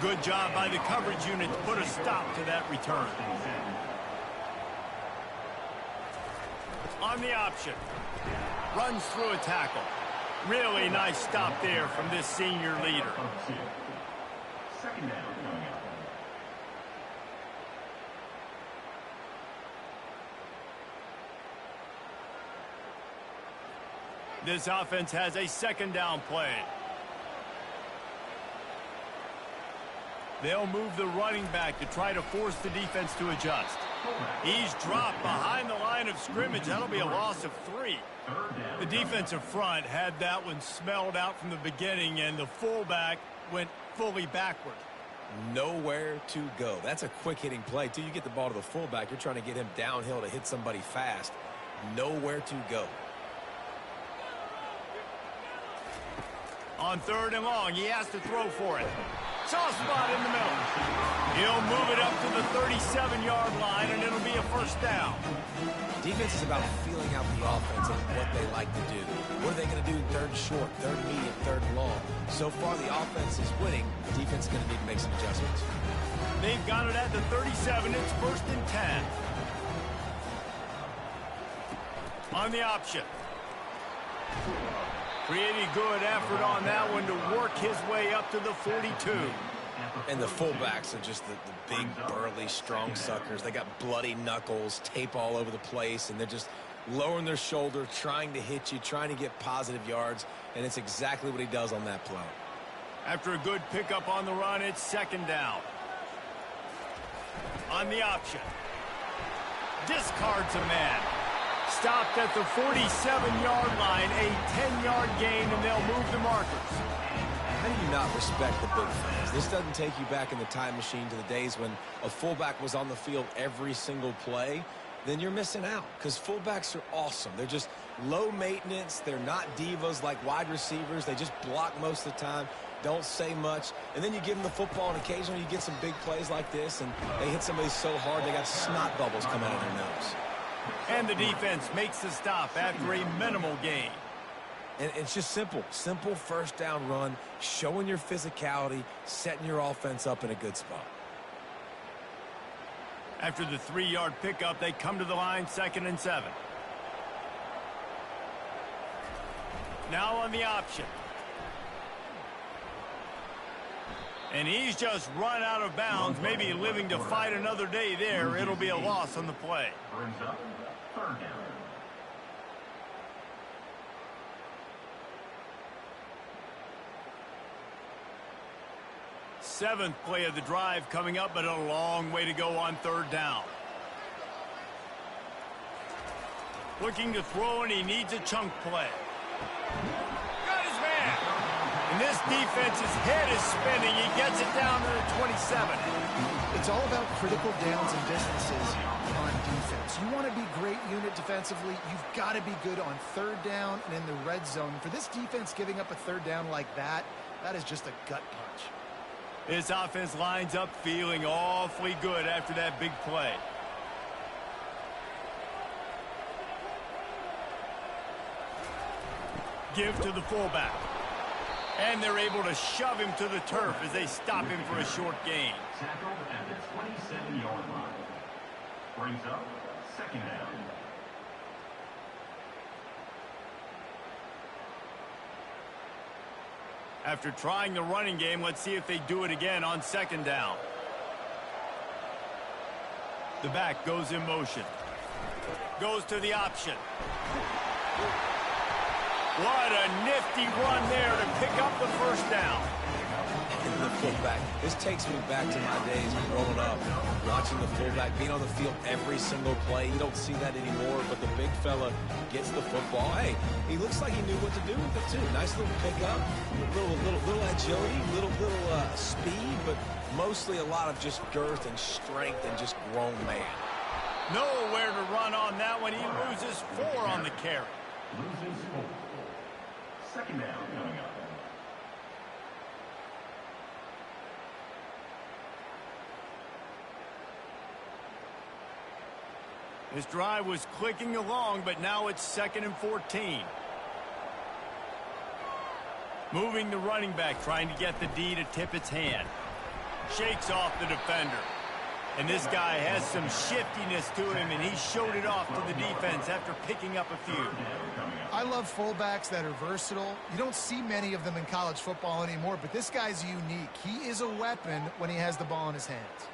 Good job by the coverage unit to put a stop to that return. On the option. Runs through a tackle. Really nice stop there from this senior leader. 2nd down. This offense has a 2nd down play. They'll move the running back to try to force the defense to adjust. He's dropped behind the line of scrimmage. That'll be a loss of 3. The defensive front had that one smelled out from the beginning, and the fullback went fully backward. Nowhere to go. That's a quick-hitting play, too. You get the ball to the fullback. You're trying to get him downhill to hit somebody fast. Nowhere to go. On 3rd and long, he has to throw for it. Soft spot in the middle. He'll move it up to the 37-yard line, and it'll be a 1st down. Defense is about feeling out the offense and what they like to do. What are they going to do in 3rd and short, 3rd and medium, 3rd and long? So far, the offense is winning. The defense is going to need to make some adjustments. They've got it at the 37. It's 1st and 10. On the option. Pretty good effort on that one to work his way up to the 42. And the fullbacks are just the big, burly, strong suckers. They got bloody knuckles, tape all over the place, and they're just lowering their shoulder, trying to hit you, trying to get positive yards, and it's exactly what he does on that play. After a good pickup on the run, it's 2nd down. On the option. Discards a man. Stopped at the 47-yard line, a 10-yard gain, and they'll move the markers. How do you not respect the big plays? This doesn't take you back in the time machine to the days when a fullback was on the field every single play. Then you're missing out, because fullbacks are awesome. They're just low maintenance. They're not divas like wide receivers. They just block most of the time, don't say much. And then you give them the football, and occasionally you get some big plays like this, and they hit somebody so hard they got snot bubbles coming out of their nose. And the defense makes the stop after a minimal gain. And it's just simple 1st down run, showing your physicality, setting your offense up in a good spot. After the 3-yard pickup, they come to the line, 2nd and 7. Now on the option. And he's just run out of bounds, maybe living to fight another day there. It'll be a loss on the play. Brings up 3rd down. Seventh play of the drive coming up, but a long way to go on 3rd down. Looking to throw, and he needs a chunk play. Got his man. And this defense's head is spinning. He gets it down to the 27. It's all about critical downs and distances on defense. You want to be great unit defensively, you've got to be good on third down and in the red zone. For this defense giving up a third down like that, that is just a gut punch. This offense lines up feeling awfully good after that big play. Give to the fullback. And they're able to shove him to the turf as they stop him for a short gain. Tackled at the 27-yard line. Brings up second down. After trying the running game, let's see if they do it again on second down. The back goes in motion. Goes to the option. What a nifty run there to pick up the first down. And the fullback. This takes me back to my days growing up, watching the fullback being on the field every single play. You don't see that anymore, but the big fella gets the football. Hey, he looks like he knew what to do with it, too. Nice little pickup, little agility, little speed, but mostly a lot of just girth and strength and just grown man. Nowhere to run on that one. He loses 4 on the carry. Loses 4. Second down coming up. This drive was clicking along, but now it's 2nd and 14. Moving the running back, trying to get the D to tip its hand. Shakes off the defender. And this guy has some shiftiness to him, and he showed it off to the defense after picking up a few. I love fullbacks that are versatile. You don't see many of them in college football anymore, but this guy's unique. He is a weapon when he has the ball in his hands.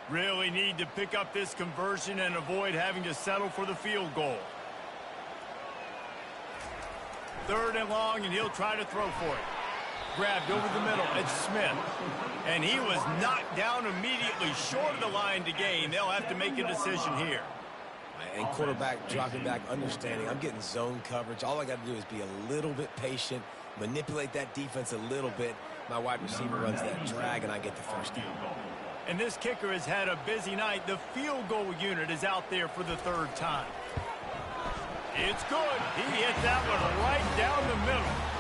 Really need to pick up this conversion and avoid having to settle for the field goal. 3rd and long, and he'll try to throw for it. Grabbed over the middle. It's Smith. And he was knocked down immediately short of the line to gain. They'll have to make a decision here. And quarterback dropping back, understanding I'm getting zone coverage. All I got to do is be a little bit patient, manipulate that defense a little bit. My wide receiver runs that drag, and I get the first down. And this kicker has had a busy night. The field goal unit is out there for the 3rd time. It's good. He hit that one right down the middle.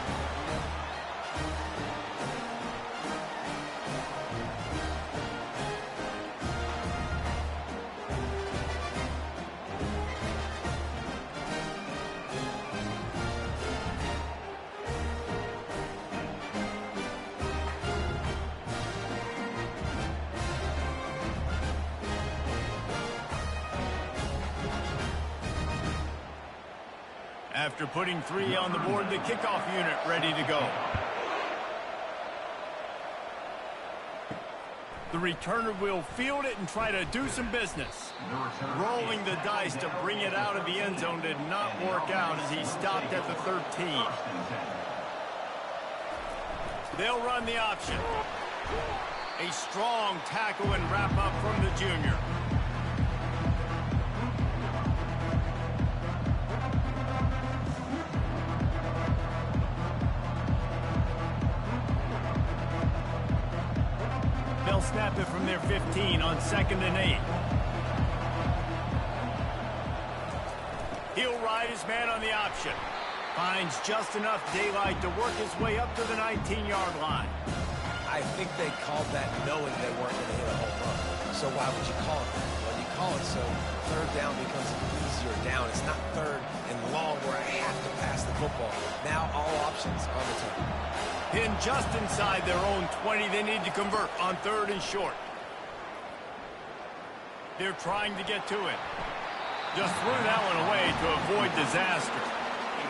After putting 3 on the board, the kickoff unit ready to go. The returner will field it and try to do some business. Rolling the dice to bring it out of the end zone did not work out as he stopped at the 13. They'll run the option. A strong tackle and wrap up from the junior. They'll snap it from their 15 on 2nd and 8. He'll ride his man on the option. Finds just enough daylight to work his way up to the 19-yard line. I think they called that knowing they weren't going to hit a home run. So why would you call it that? Well, you call it so 3rd down becomes an easier down. It's not 3rd and long where I have to pass the football. Now all options on the table. In just inside their own 20, they need to convert on 3rd and short. They're trying to get to it. Just threw that one away to avoid disaster.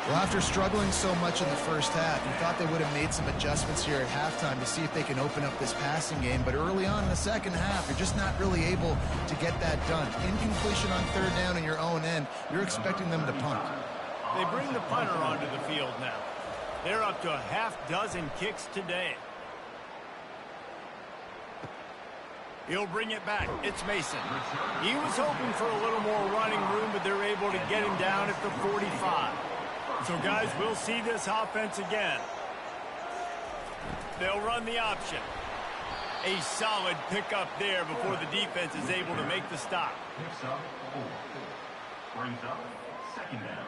Well, after struggling so much in the first half, you thought they would have made some adjustments here at halftime to see if they can open up this passing game. But early on in the second half, you're just not really able to get that done. Incompletion on 3rd down in your own end, you're expecting them to punt. They bring the punter onto the field now. They're up to a half-dozen kicks today. He'll bring it back. It's Mason. He was hoping for a little more running room, but they're able to get him down at the 45. So, guys, we'll see this offense again. They'll run the option. A solid pickup there before the defense is able to make the stop. Picks up 4. Brings up second down.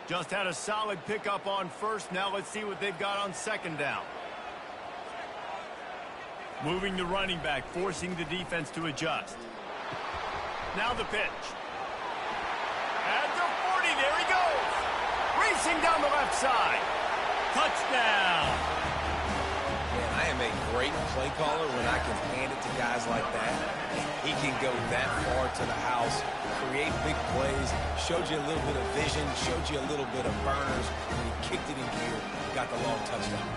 Just had a solid pickup on first. Now let's see what they've got on second down. Moving the running back, forcing the defense to adjust. Now the pitch. At the 40, there he goes. Racing down the left side. Touchdown. Man, I am a great play caller when I can hand it to guys like that. He can go that far to the house, create big plays, showed you a little bit of vision, showed you a little bit of burners. When he kicked it in gear, got the long touchdown.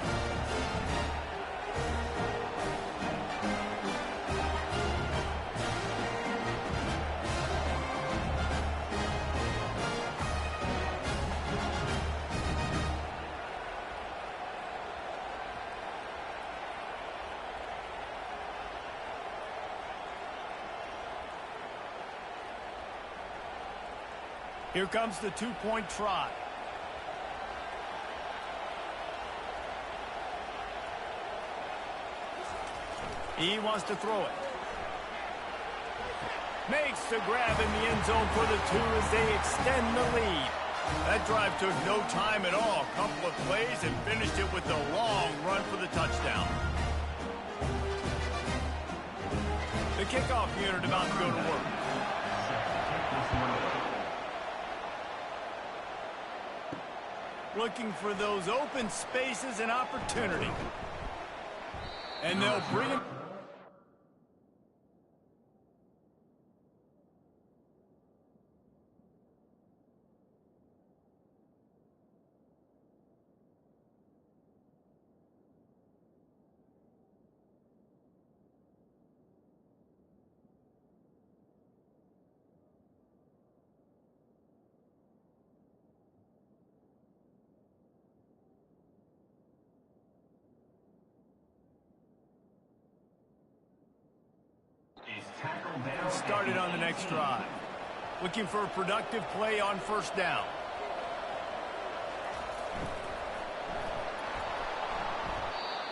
Here comes the two-point try. He wants to throw it. Makes the grab in the end zone for the 2 as they extend the lead. That drive took no time at all. A couple of plays and finished it with a long run for the touchdown. The kickoff unit about to go to work. Looking for those open spaces and opportunity. And they'll bring him. Started on the next drive. Looking for a productive play on first down.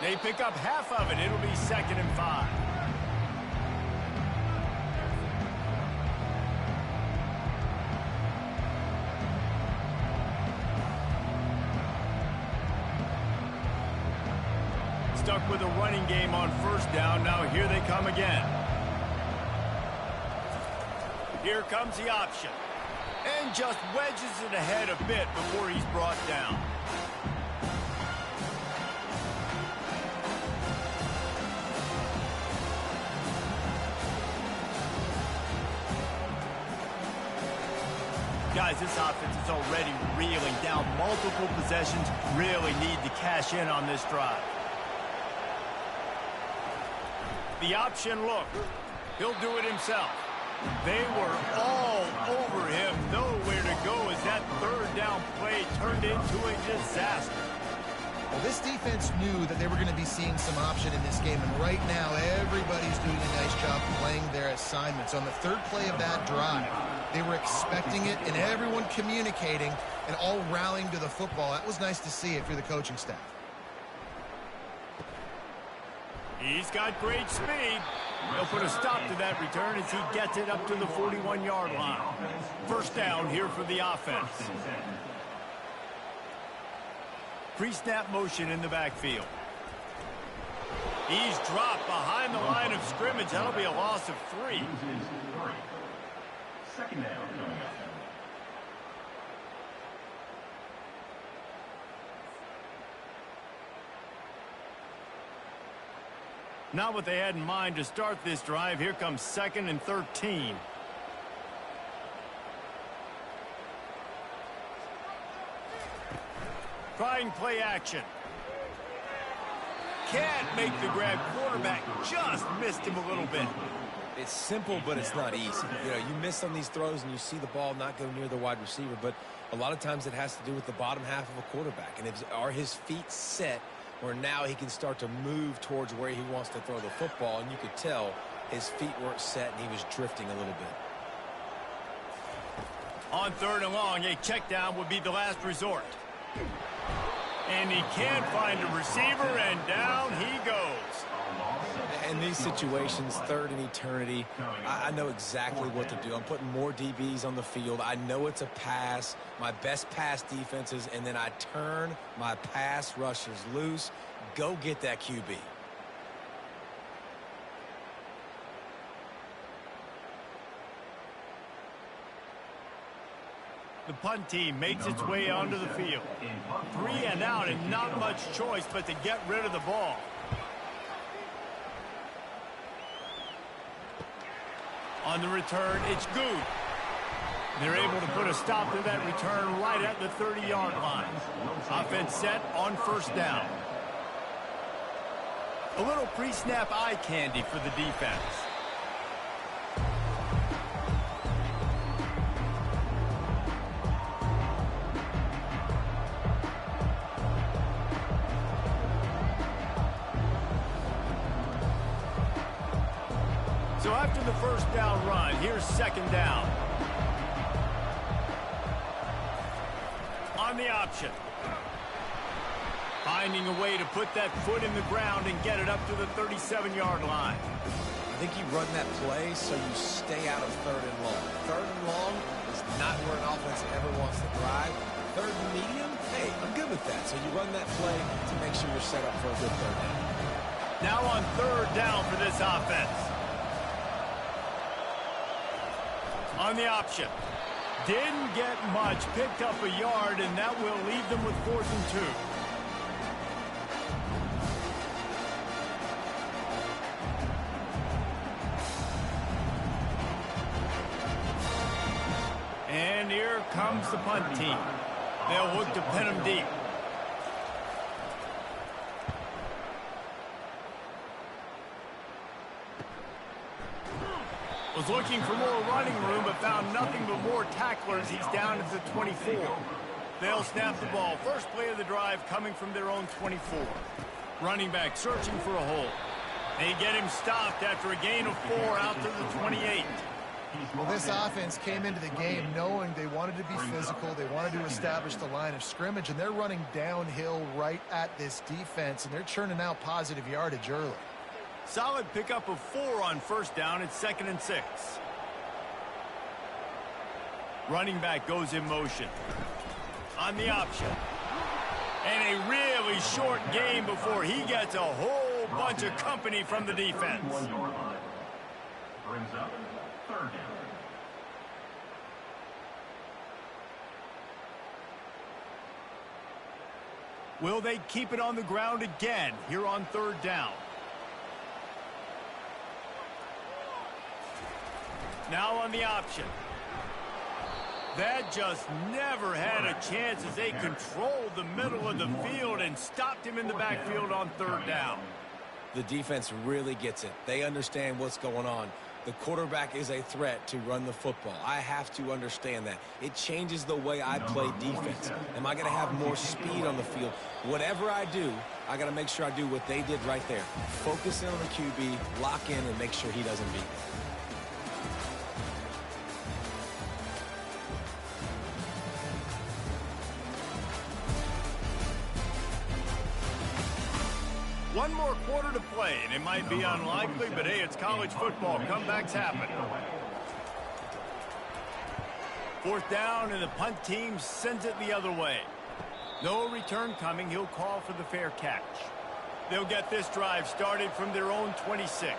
They pick up half of it. It'll be 2nd and 5. Stuck with a running game on first down. Now here they come again. Here comes the option. And just wedges it ahead a bit before he's brought down. Guys, this offense is already reeling down multiple possessions. Really need to cash in on this drive. The option look. He'll do it himself. They were all over him. Nowhere to go as that third down play turned into a disaster. Well, this defense knew that they were going to be seeing some option in this game, and right now everybody's doing a nice job playing their assignments. On the third play of that drive, they were expecting it, and everyone communicating and all rallying to the football. That was nice to see if you're the coaching staff. He's got great speed. They'll put a stop to that return as he gets it up to the 41-yard line. First down here for the offense. Pre-snap motion in the backfield. He's dropped behind the line of scrimmage. That'll be a loss of 3. Second down coming up. Not what they had in mind to start this drive. Here comes 2nd and 13. Trying play action. Can't make the grab. Quarterback just missed him a little bit. It's simple, but it's not easy. You know, you miss on these throws and you see the ball not go near the wide receiver, but a lot of times it has to do with the bottom half of a quarterback. And are his feet set where now he can start to move towards where he wants to throw the football, and you could tell his feet weren't set and he was drifting a little bit. On 3rd and long, a check down would be the last resort. And he can't find a receiver, and down he goes. In these situations, 3rd and eternity, I know exactly what to do. I'm putting more DBs on the field. I know it's a pass, my best pass defenses, and then I turn my pass rushers loose. Go get that QB. The punt team makes its way onto the field. 3 and out, and not much choice but to get rid of the ball. On the return, it's good. They're able to put a stop to that return right at the 30-yard line. Offense set on 1st down. A little pre-snap eye candy for the defense. So after the 1st down run, here's 2nd down. On the option. Finding a way to put that foot in the ground and get it up to the 37-yard line. I think you run that play so you stay out of 3rd and long. 3rd and long is not where an offense ever wants to drive. 3rd and medium, hey, I'm good with that. So you run that play to make sure you're set up for a good 3rd down. Now on 3rd down for this offense. On the option. Didn't get much, picked up a yard, and that will leave them with 4th and 2. And here comes the punt team. They'll look to pin them deep. Was looking for more running room, but found nothing but more tacklers. He's down at the 24. They'll snap the ball. First play of the drive coming from their own 24. Running back searching for a hole. They get him stopped after a gain of 4 out to the 28. Well, this offense came into the game knowing they wanted to be physical. They wanted to establish the line of scrimmage, and they're running downhill right at this defense, and they're churning out positive yardage early. Solid pickup of 4 on 1st down. It's 2nd and 6. Running back goes in motion. On the option. And a really short game before he gets a whole bunch of company from the defense. Brings up 3rd down. Will they keep it on the ground again here on 3rd down? Now on the option. That just never had a chance as they controlled the middle of the field and stopped him in the backfield on 3rd down. The defense really gets it. They understand what's going on. The quarterback is a threat to run the football. I have to understand that. It changes the way I play defense. Am I going to have more speed on the field? Whatever I do, I got to make sure I do what they did right there. Focus in on the QB, lock in, and make sure he doesn't beat me. One more quarter to play, and it might be unlikely, but hey, it's college football. Comebacks happen. 4th down, and the punt team sends it the other way. No return coming. He'll call for the fair catch. They'll get this drive started from their own 26.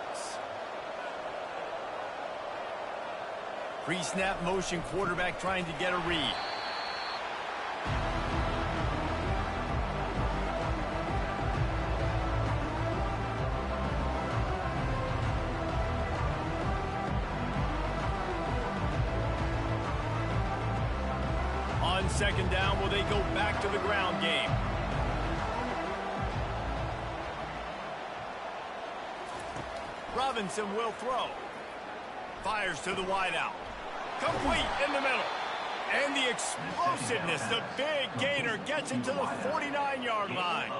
Pre-snap motion, quarterback trying to get a read. On 2nd down, will they go back to the ground game? Robinson will throw. Fires to the wideout. Complete in the middle. And the explosiveness, the big gainer gets it to the 49-yard line.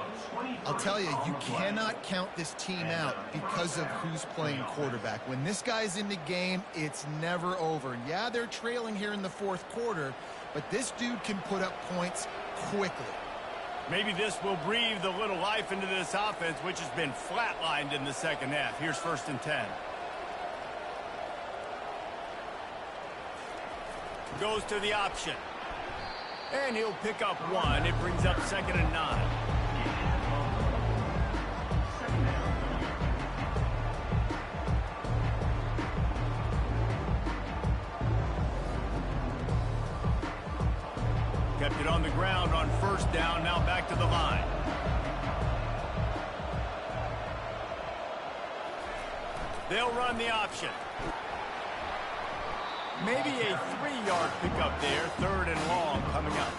I'll tell you, you cannot count this team out because of who's playing quarterback. When this guy's in the game, it's never over. Yeah, they're trailing here in the fourth quarter, but this dude can put up points quickly. Maybe this will breathe a little life into this offense, which has been flatlined in the second half. Here's 1st and 10. Goes to the option. And he'll pick up 1. It brings up 2nd and 9. Kept it on the ground on 1st down. Now back to the line. They'll run the option. Maybe a 3-yard pickup there. 3rd and long coming up.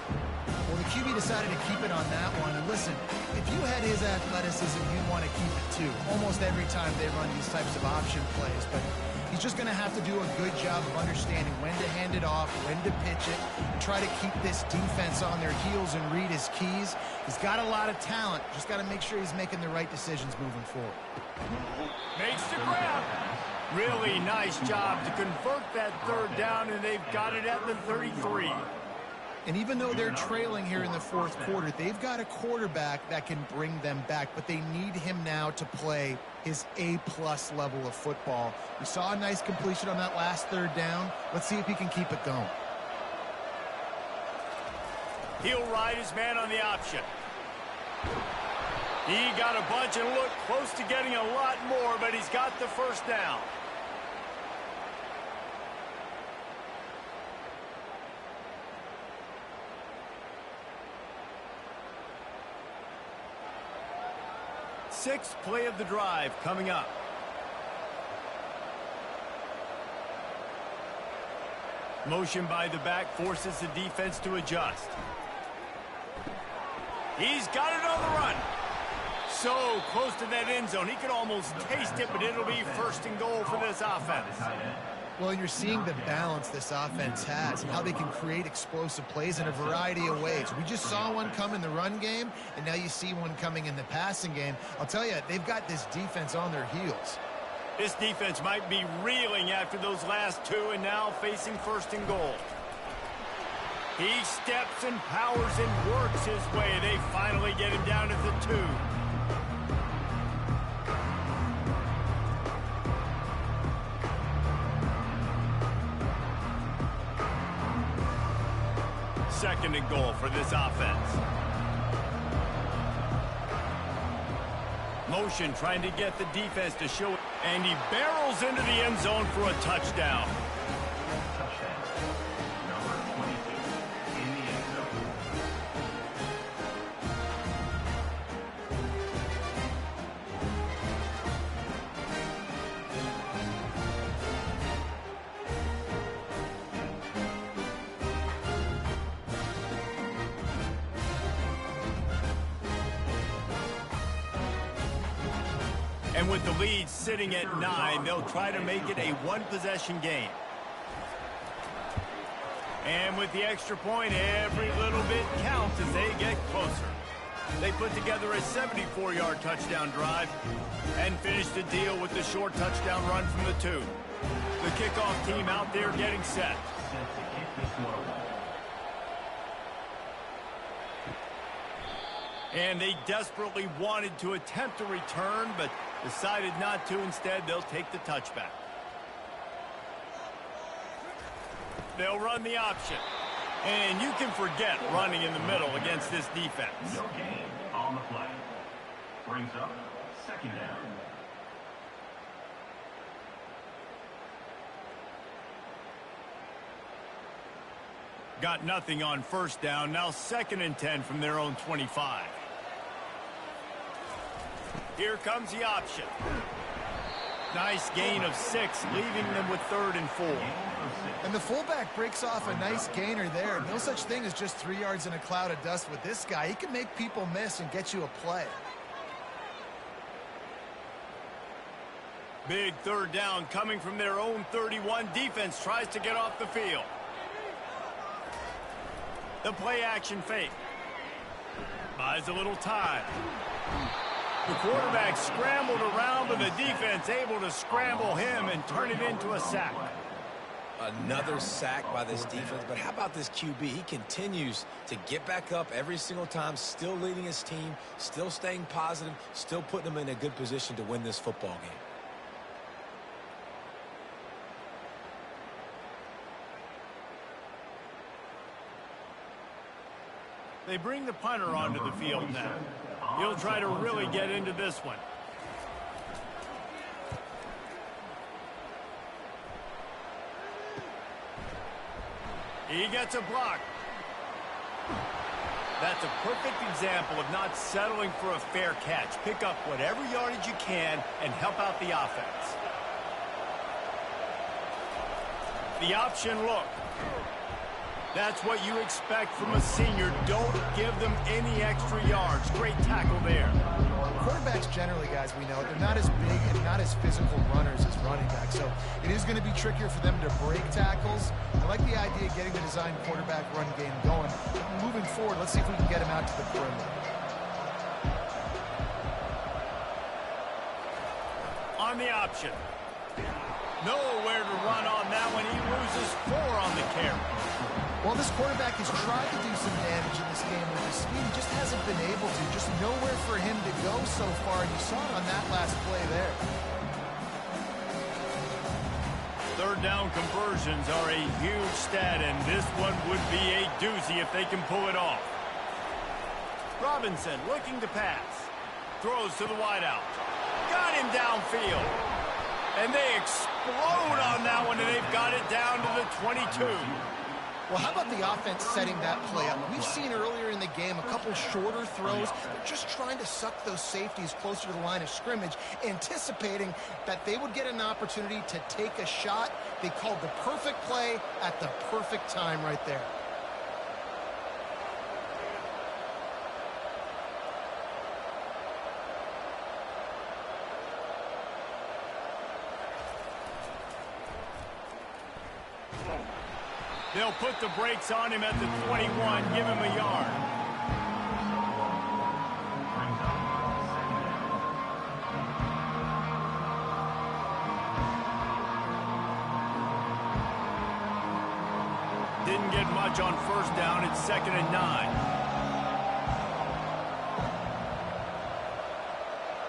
Well, the QB decided to keep it on that one. And listen, if you had his athleticism, you'd want to keep it too. Almost every time they run these types of option plays. But he's just going to have to do a good job of understanding when to hand it off, when to pitch it, and try to keep this defense on their heels and read his keys. He's got a lot of talent. Just got to make sure he's making the right decisions moving forward. Makes the grab. Really nice job to convert that 3rd down, and they've got it at the 33. And even though they're trailing here in the fourth quarter, they've got a quarterback that can bring them back, but they need him now to play his A-plus level of football. We saw a nice completion on that last 3rd down. Let's see if he can keep it going. He'll ride his man on the option. He got a bunch and looked close to getting a lot more, but he's got the 1st down. Sixth play of the drive coming up. Motion by the back forces the defense to adjust. He's got it on the run. So close to that end zone. He could almost taste it, but it'll be 1st and goal for this offense. Well, you're seeing the balance this offense has and how they can create explosive plays in a variety of ways. We just saw one come in the run game, and now you see one coming in the passing game. I'll tell you, they've got this defense on their heels. This defense might be reeling after those last 2 and now facing 1st and goal. He steps and powers and works his way. They finally get him down at the 2. Second and goal for this offense. Motion trying to get the defense to show it. And he barrels into the end zone for a touchdown. Touchdown. Number 22 in the end zone. And with the lead sitting at 9, they'll try to make it a one-possession game. And with the extra point, every little bit counts as they get closer. They put together a 74-yard touchdown drive and finish the deal with the short touchdown run from the 2. The kickoff team out there getting set. Set to kick this one away. And they desperately wanted to attempt a return, but decided not to. Instead, they'll take the touchback. They'll run the option. And you can forget running in the middle against this defense. No gain on the play. Brings up 2nd down. Got nothing on 1st down. Now 2nd and 10 from their own 25. Here comes the option. Nice gain of 6, leaving them with 3rd and 4. And the fullback breaks off a nice gainer there. No such thing as just 3 yards in a cloud of dust with this guy. He can make people miss and get you a play. Big 3rd down coming from their own 31. Defense tries to get off the field. The play action fake. Buys a little time. The quarterback scrambled around, but the defense able to scramble him and turn it into a sack. Another sack by this defense, but how about this QB? He continues to get back up every single time, still leading his team, still staying positive, still putting them in a good position to win this football game. They bring the punter onto the field now. He'll try to really get into this one. He gets a block. That's a perfect example of not settling for a fair catch. Pick up whatever yardage you can and help out the offense. The option look. That's what you expect from a senior. Don't give them any extra yards. Great tackle there. Quarterbacks generally, guys, we know, they're not as big and not as physical runners as running backs, so it is going to be trickier for them to break tackles. I like the idea of getting the design quarterback run game going. Moving forward, let's see if we can get him out to the perimeter. On the option. Nowhere to run on that one. He loses 4 on the carry. Well, this quarterback has tried to do some damage in this game with his speed. He just hasn't been able to. Just nowhere for him to go so far, and you saw it on that last play there. Third down conversions are a huge stat, and this one would be a doozy if they can pull it off. Robinson looking to pass. Throws to the wideout. Got him downfield. And they explode on that one, and they've got it down to the 22. Well, how about the offense setting that play up? We've seen earlier in the game a couple shorter throws. They're just trying to suck those safeties closer to the line of scrimmage, anticipating that they would get an opportunity to take a shot. They called the perfect play at the perfect time right there. They'll put the brakes on him at the 21, give him a yard. Didn't get much on first down. It's 2nd and 9.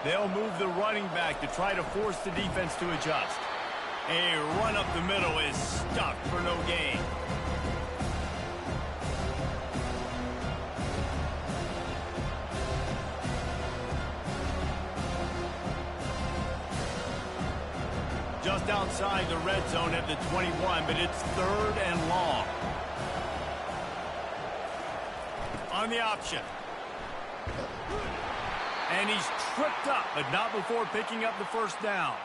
They'll move the running back to try to force the defense to adjust. A run up the middle is stuffed for no gain. Just outside the red zone at the 21, but it's 3rd and long. On the option. And he's tripped up, but not before picking up the first down.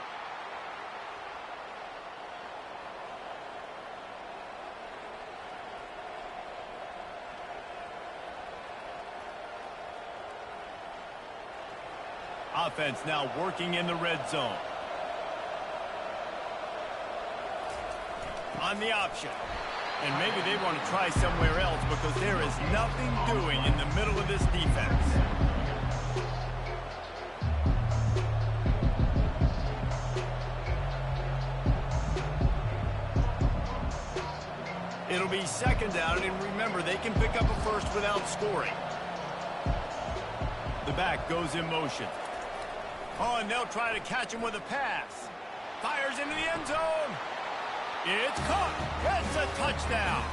Offense now working in the red zone. On the option. And maybe they want to try somewhere else because there is nothing doing in the middle of this defense. It'll be 2nd down, and remember, they can pick up a first without scoring. The back goes in motion. Oh, and they'll try to catch him with a pass. Fires into the end zone. It's caught. It's a touchdown.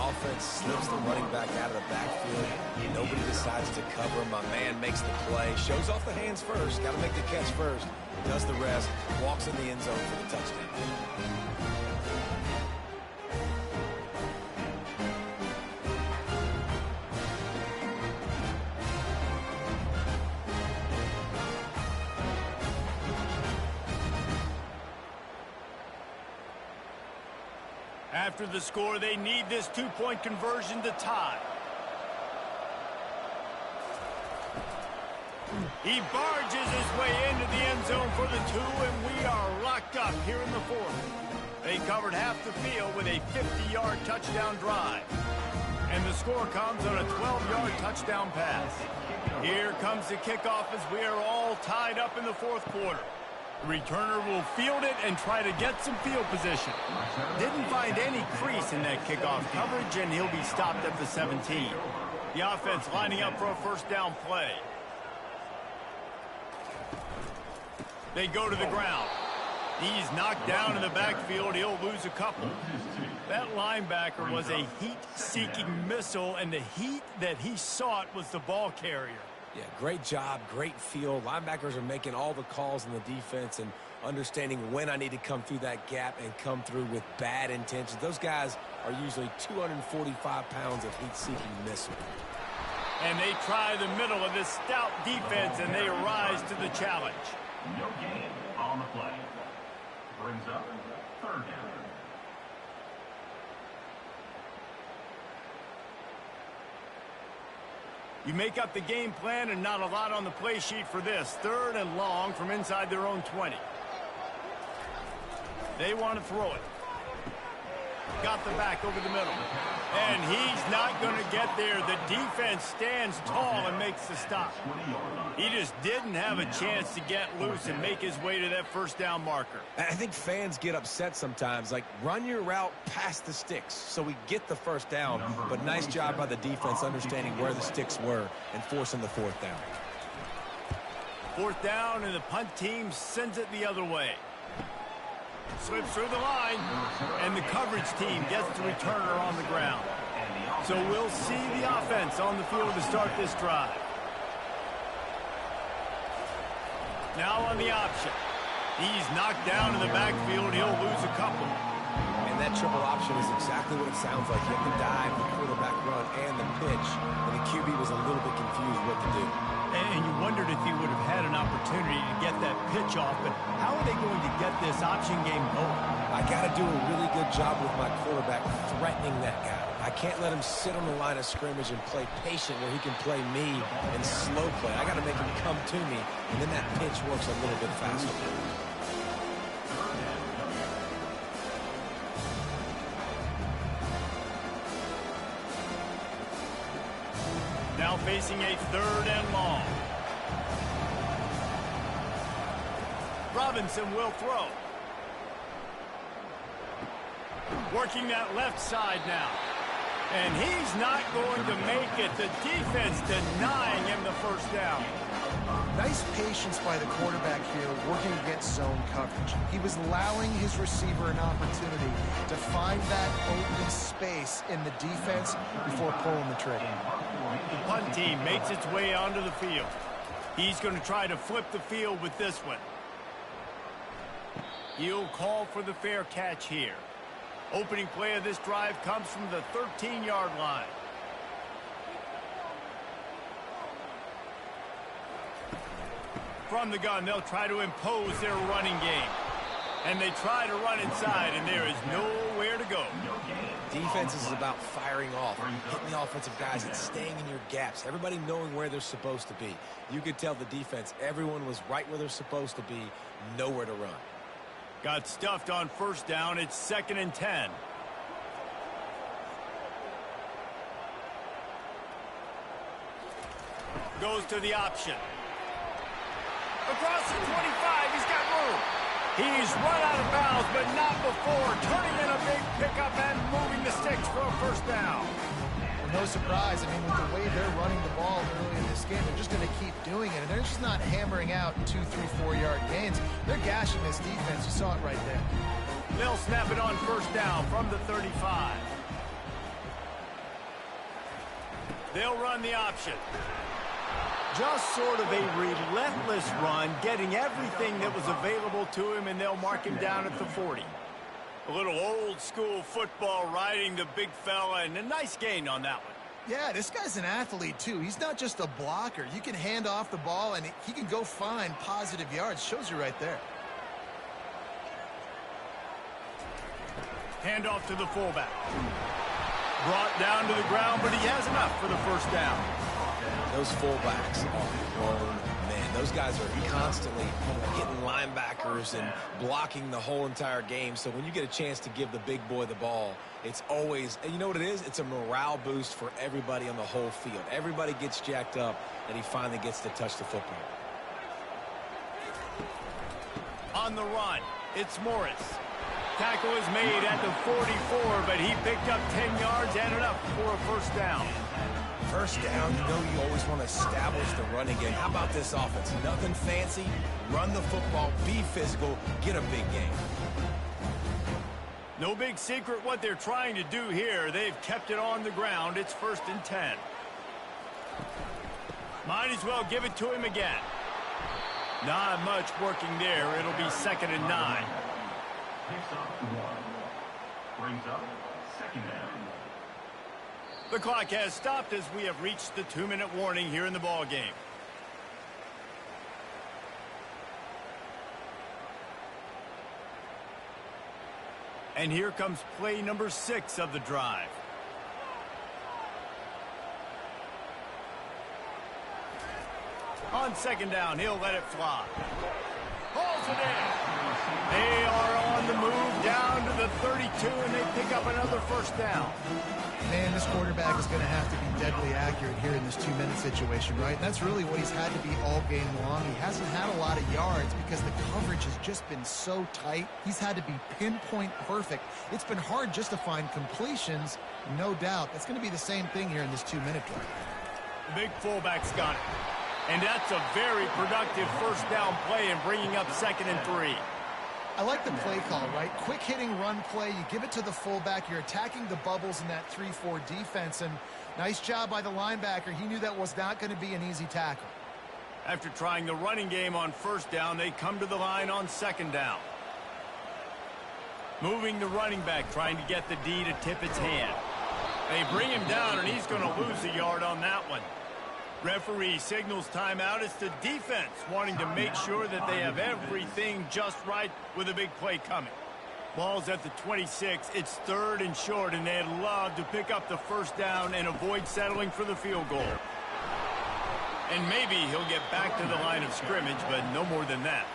Offense slips the running back out of the backfield. Nobody decides to cover him. My man makes the play. Shows off the hands first. Got to make the catch first. Does the rest. Walks in the end zone for the touchdown. After the score, they need this 2-point conversion to tie. He barges his way into the end zone for the 2, and we are locked up here in the 4th. They covered half the field with a 50-yard touchdown drive. And the score comes on a 12-yard touchdown pass. Here comes the kickoff as we are all tied up in the fourth quarter. The returner will field it and try to get some field position. Didn't find any crease in that kickoff coverage, and he'll be stopped at the 17. The offense lining up for a first down play. They go to the ground. He's knocked down in the backfield. He'll lose a couple. That linebacker was a heat-seeking missile, and the heat that he sought was the ball carrier. Yeah, great job, great feel. Linebackers are making all the calls in the defense and understanding when I need to come through that gap and come through with bad intentions. Those guys are usually 245 pounds of heat-seeking missile. And they try the middle of this stout defense, and they rise to the challenge. No gain on the play. Brings up third down. You make up the game plan and not a lot on the play sheet for this. Third and long from inside their own 20. They want to throw it. Got the back over the middle. And he's not going to get there. The defense stands tall and makes the stop. He just didn't have a chance to get loose and make his way to that first down marker. I think fans get upset sometimes. Like, run your route past the sticks so we get the first down. But nice job by the defense understanding where the sticks were and forcing the fourth down. Fourth down, and the punt team sends it the other way. Slips through the line, and the coverage team gets the returner on the ground. So we'll see the offense on the field to start this drive. Now on the option. He's knocked down in the backfield. He'll lose a couple. And that triple option is exactly what it sounds like. You have the dive, the quarterback run, and the pitch. And the QB was a little bit confused what to do. And you wondered if he would have had an opportunity to get that pitch off, but how are they going to get this option game going? I got to do a really good job with my quarterback threatening that guy. I can't let him sit on the line of scrimmage and play patient where he can play me and slow play. I got to make him come to me, and then that pitch works a little bit faster. Now facing a third and long. Robinson will throw. Working that left side now. And he's not going to make it. The defense denying him the first down. Nice patience by the quarterback here working against zone coverage. He was allowing his receiver an opportunity to find that open space in the defense before pulling the trigger. The punt team makes its way onto the field. He's going to try to flip the field with this one. He'll call for the fair catch here. Opening play of this drive comes from the 13-yard line. From the gun, they'll try to impose their running game. And they try to run inside, and there is nowhere to go. Defense is about firing off, hitting the offensive guys and staying in your gaps. Everybody knowing where they're supposed to be. You could tell the defense, everyone was right where they're supposed to be, nowhere to run. Got stuffed on first down. It's 2nd and 10. Goes to the option. Across the 25, he's got room. He's run out of bounds, but not before turning in a big pickup and moving the sticks for a first down. No surprise. I mean, with the way they're running the ball early in this game, they're just going to keep doing it. And they're just not hammering out 2, 3, 4-yard gains. They're gashing this defense. You saw it right there. They'll snap it on first down from the 35. They'll run the option. Just sort of a relentless run, getting everything that was available to him, and they'll mark him down at the 40. A little old-school football riding the big fella, and a nice gain on that one. Yeah, this guy's an athlete, too. He's not just a blocker. You can hand off the ball, and he can go find positive yards. Shows you right there. Hand off to the fullback. Brought down to the ground, but he has enough for the first down. Those fullbacks are grown men. Those guys are constantly hitting linebackers and blocking the whole entire game. So when you get a chance to give the big boy the ball, it's always, and you know what it is? It's a morale boost for everybody on the whole field. Everybody gets jacked up, and he finally gets to touch the football. On the run, it's Morris. Tackle is made at the 44, but he picked up 10 yards and enough for a first down. First down, you know you always want to establish the running game. How about this offense? Nothing fancy. Run the football, be physical, get a big game. No big secret what they're trying to do here. They've kept it on the ground. It's 1st and 10. Might as well give it to him again. Not much working there. It'll be 2nd and 9. Picks up 1. Brings up 2nd down. The clock has stopped as we have reached the 2-minute warning here in the ball game. And here comes play number 6 of the drive. On 2nd down, he'll let it fly. Hauls it in. They are on the move down to the 32, and they pick up another first down. Man, this quarterback is going to have to be deadly accurate here in this 2-minute situation, right? And that's really what he's had to be all game long. He hasn't had a lot of yards because the coverage has just been so tight. He's had to be pinpoint perfect. It's been hard just to find completions, no doubt. That's going to be the same thing here in this 2-minute drive. The big fullback's got it. And that's a very productive first down play and bringing up 2nd and 3. I like the play call, right? Quick hitting run play. You give it to the fullback. You're attacking the bubbles in that 3-4 defense. And nice job by the linebacker. He knew that was not going to be an easy tackle. After trying the running game on first down, they come to the line on 2nd down. Moving the running back, trying to get the D to tip its hand. They bring him down, and he's going to lose a yard on that one. Referee signals timeout. It's the defense wanting to make sure that they have everything just right with a big play coming. Ball's at the 26. It's 3rd and short, and they'd love to pick up the first down and avoid settling for the field goal. And maybe he'll get back to the line of scrimmage, but no more than that.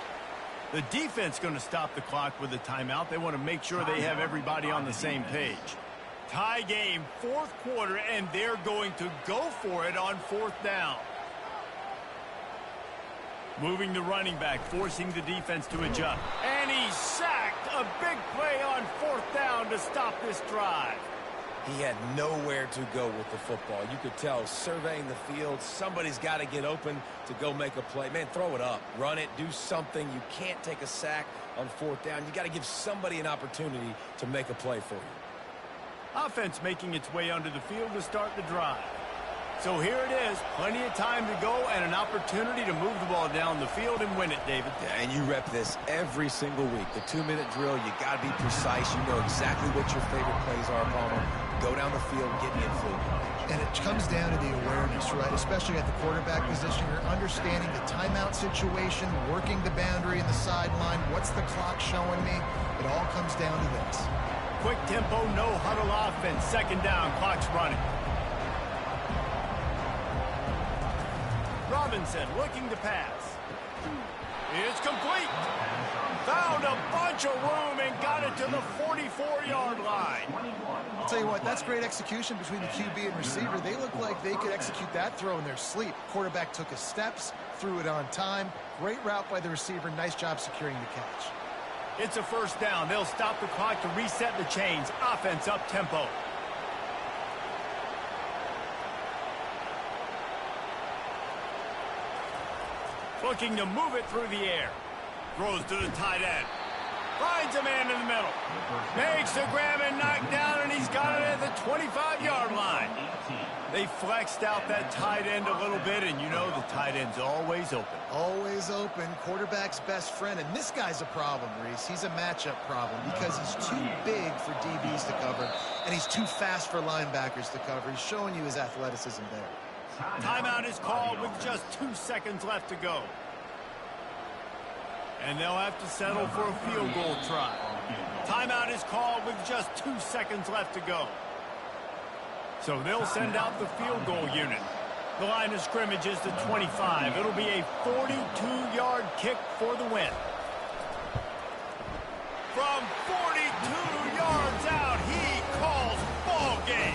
The defense going to stop the clock with a timeout. They want to make sure they have everybody on the same page. Tie game, 4th quarter, and they're going to go for it on 4th down. Moving the running back, forcing the defense to adjust. And he's sacked. A big play on 4th down to stop this drive. He had nowhere to go with the football. You could tell, surveying the field, somebody's got to get open to go make a play. Man, throw it up. Run it. Do something. You can't take a sack on 4th down. You got to give somebody an opportunity to make a play for you. Offense making its way onto the field to start the drive. So here it is, plenty of time to go and an opportunity to move the ball down the field and win it, David. Yeah, and you rep this every single week. The 2-minute drill, you got to be precise. You know exactly what your favorite plays are, Palmer. Go down the field, get me in field. And it comes down to the awareness, right? Especially at the quarterback position. You're understanding the timeout situation, working the boundary and the sideline. What's the clock showing me? It all comes down to this. Quick tempo, no huddle offense. 2nd down, clock's running. Robinson looking to pass. It's complete. Found a bunch of room and got it to the 44-yard line. I'll tell you what, that's great execution between the QB and receiver. They look like they could execute that throw in their sleep. Quarterback took his steps, threw it on time. Great route by the receiver. Nice job securing the catch. It's a first down. They'll stop the clock to reset the chains. Offense up tempo. Looking to move it through the air. Throws to the tight end. Finds a man in the middle. Makes the grab and knock down, and he's got it at the 25-yard line. They flexed out that tight end a little bit, and you know the tight end's always open. Always open. Quarterback's best friend. And this guy's a problem, Reese. He's a matchup problem because he's too big for DBs to cover, and he's too fast for linebackers to cover. He's showing you his athleticism there. Timeout is called with just 2 seconds left to go. And they'll have to settle for a field goal try. Timeout is called with just 2 seconds left to go. So they'll send out the field goal unit. The line of scrimmage is the 25. It'll be a 42-yard kick for the win. From 42 yards out, he calls ball game.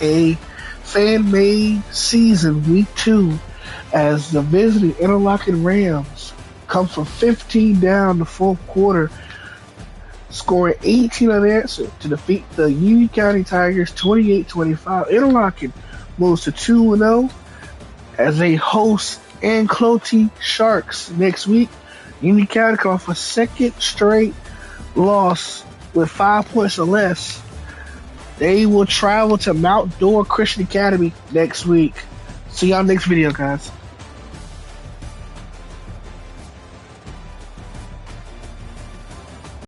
A fan-made season week 2 as the visiting Interlachen Rams come from 15 down the fourth quarter, scoring 18 unanswered to defeat the Union County Tigers 28-25. Interlachen moves to 2-0 as they host Anclote Sharks next week. Union County come off a second straight loss with 5 points or less. They will travel to Mount Dora Christian Academy next week. See y'all next video, guys.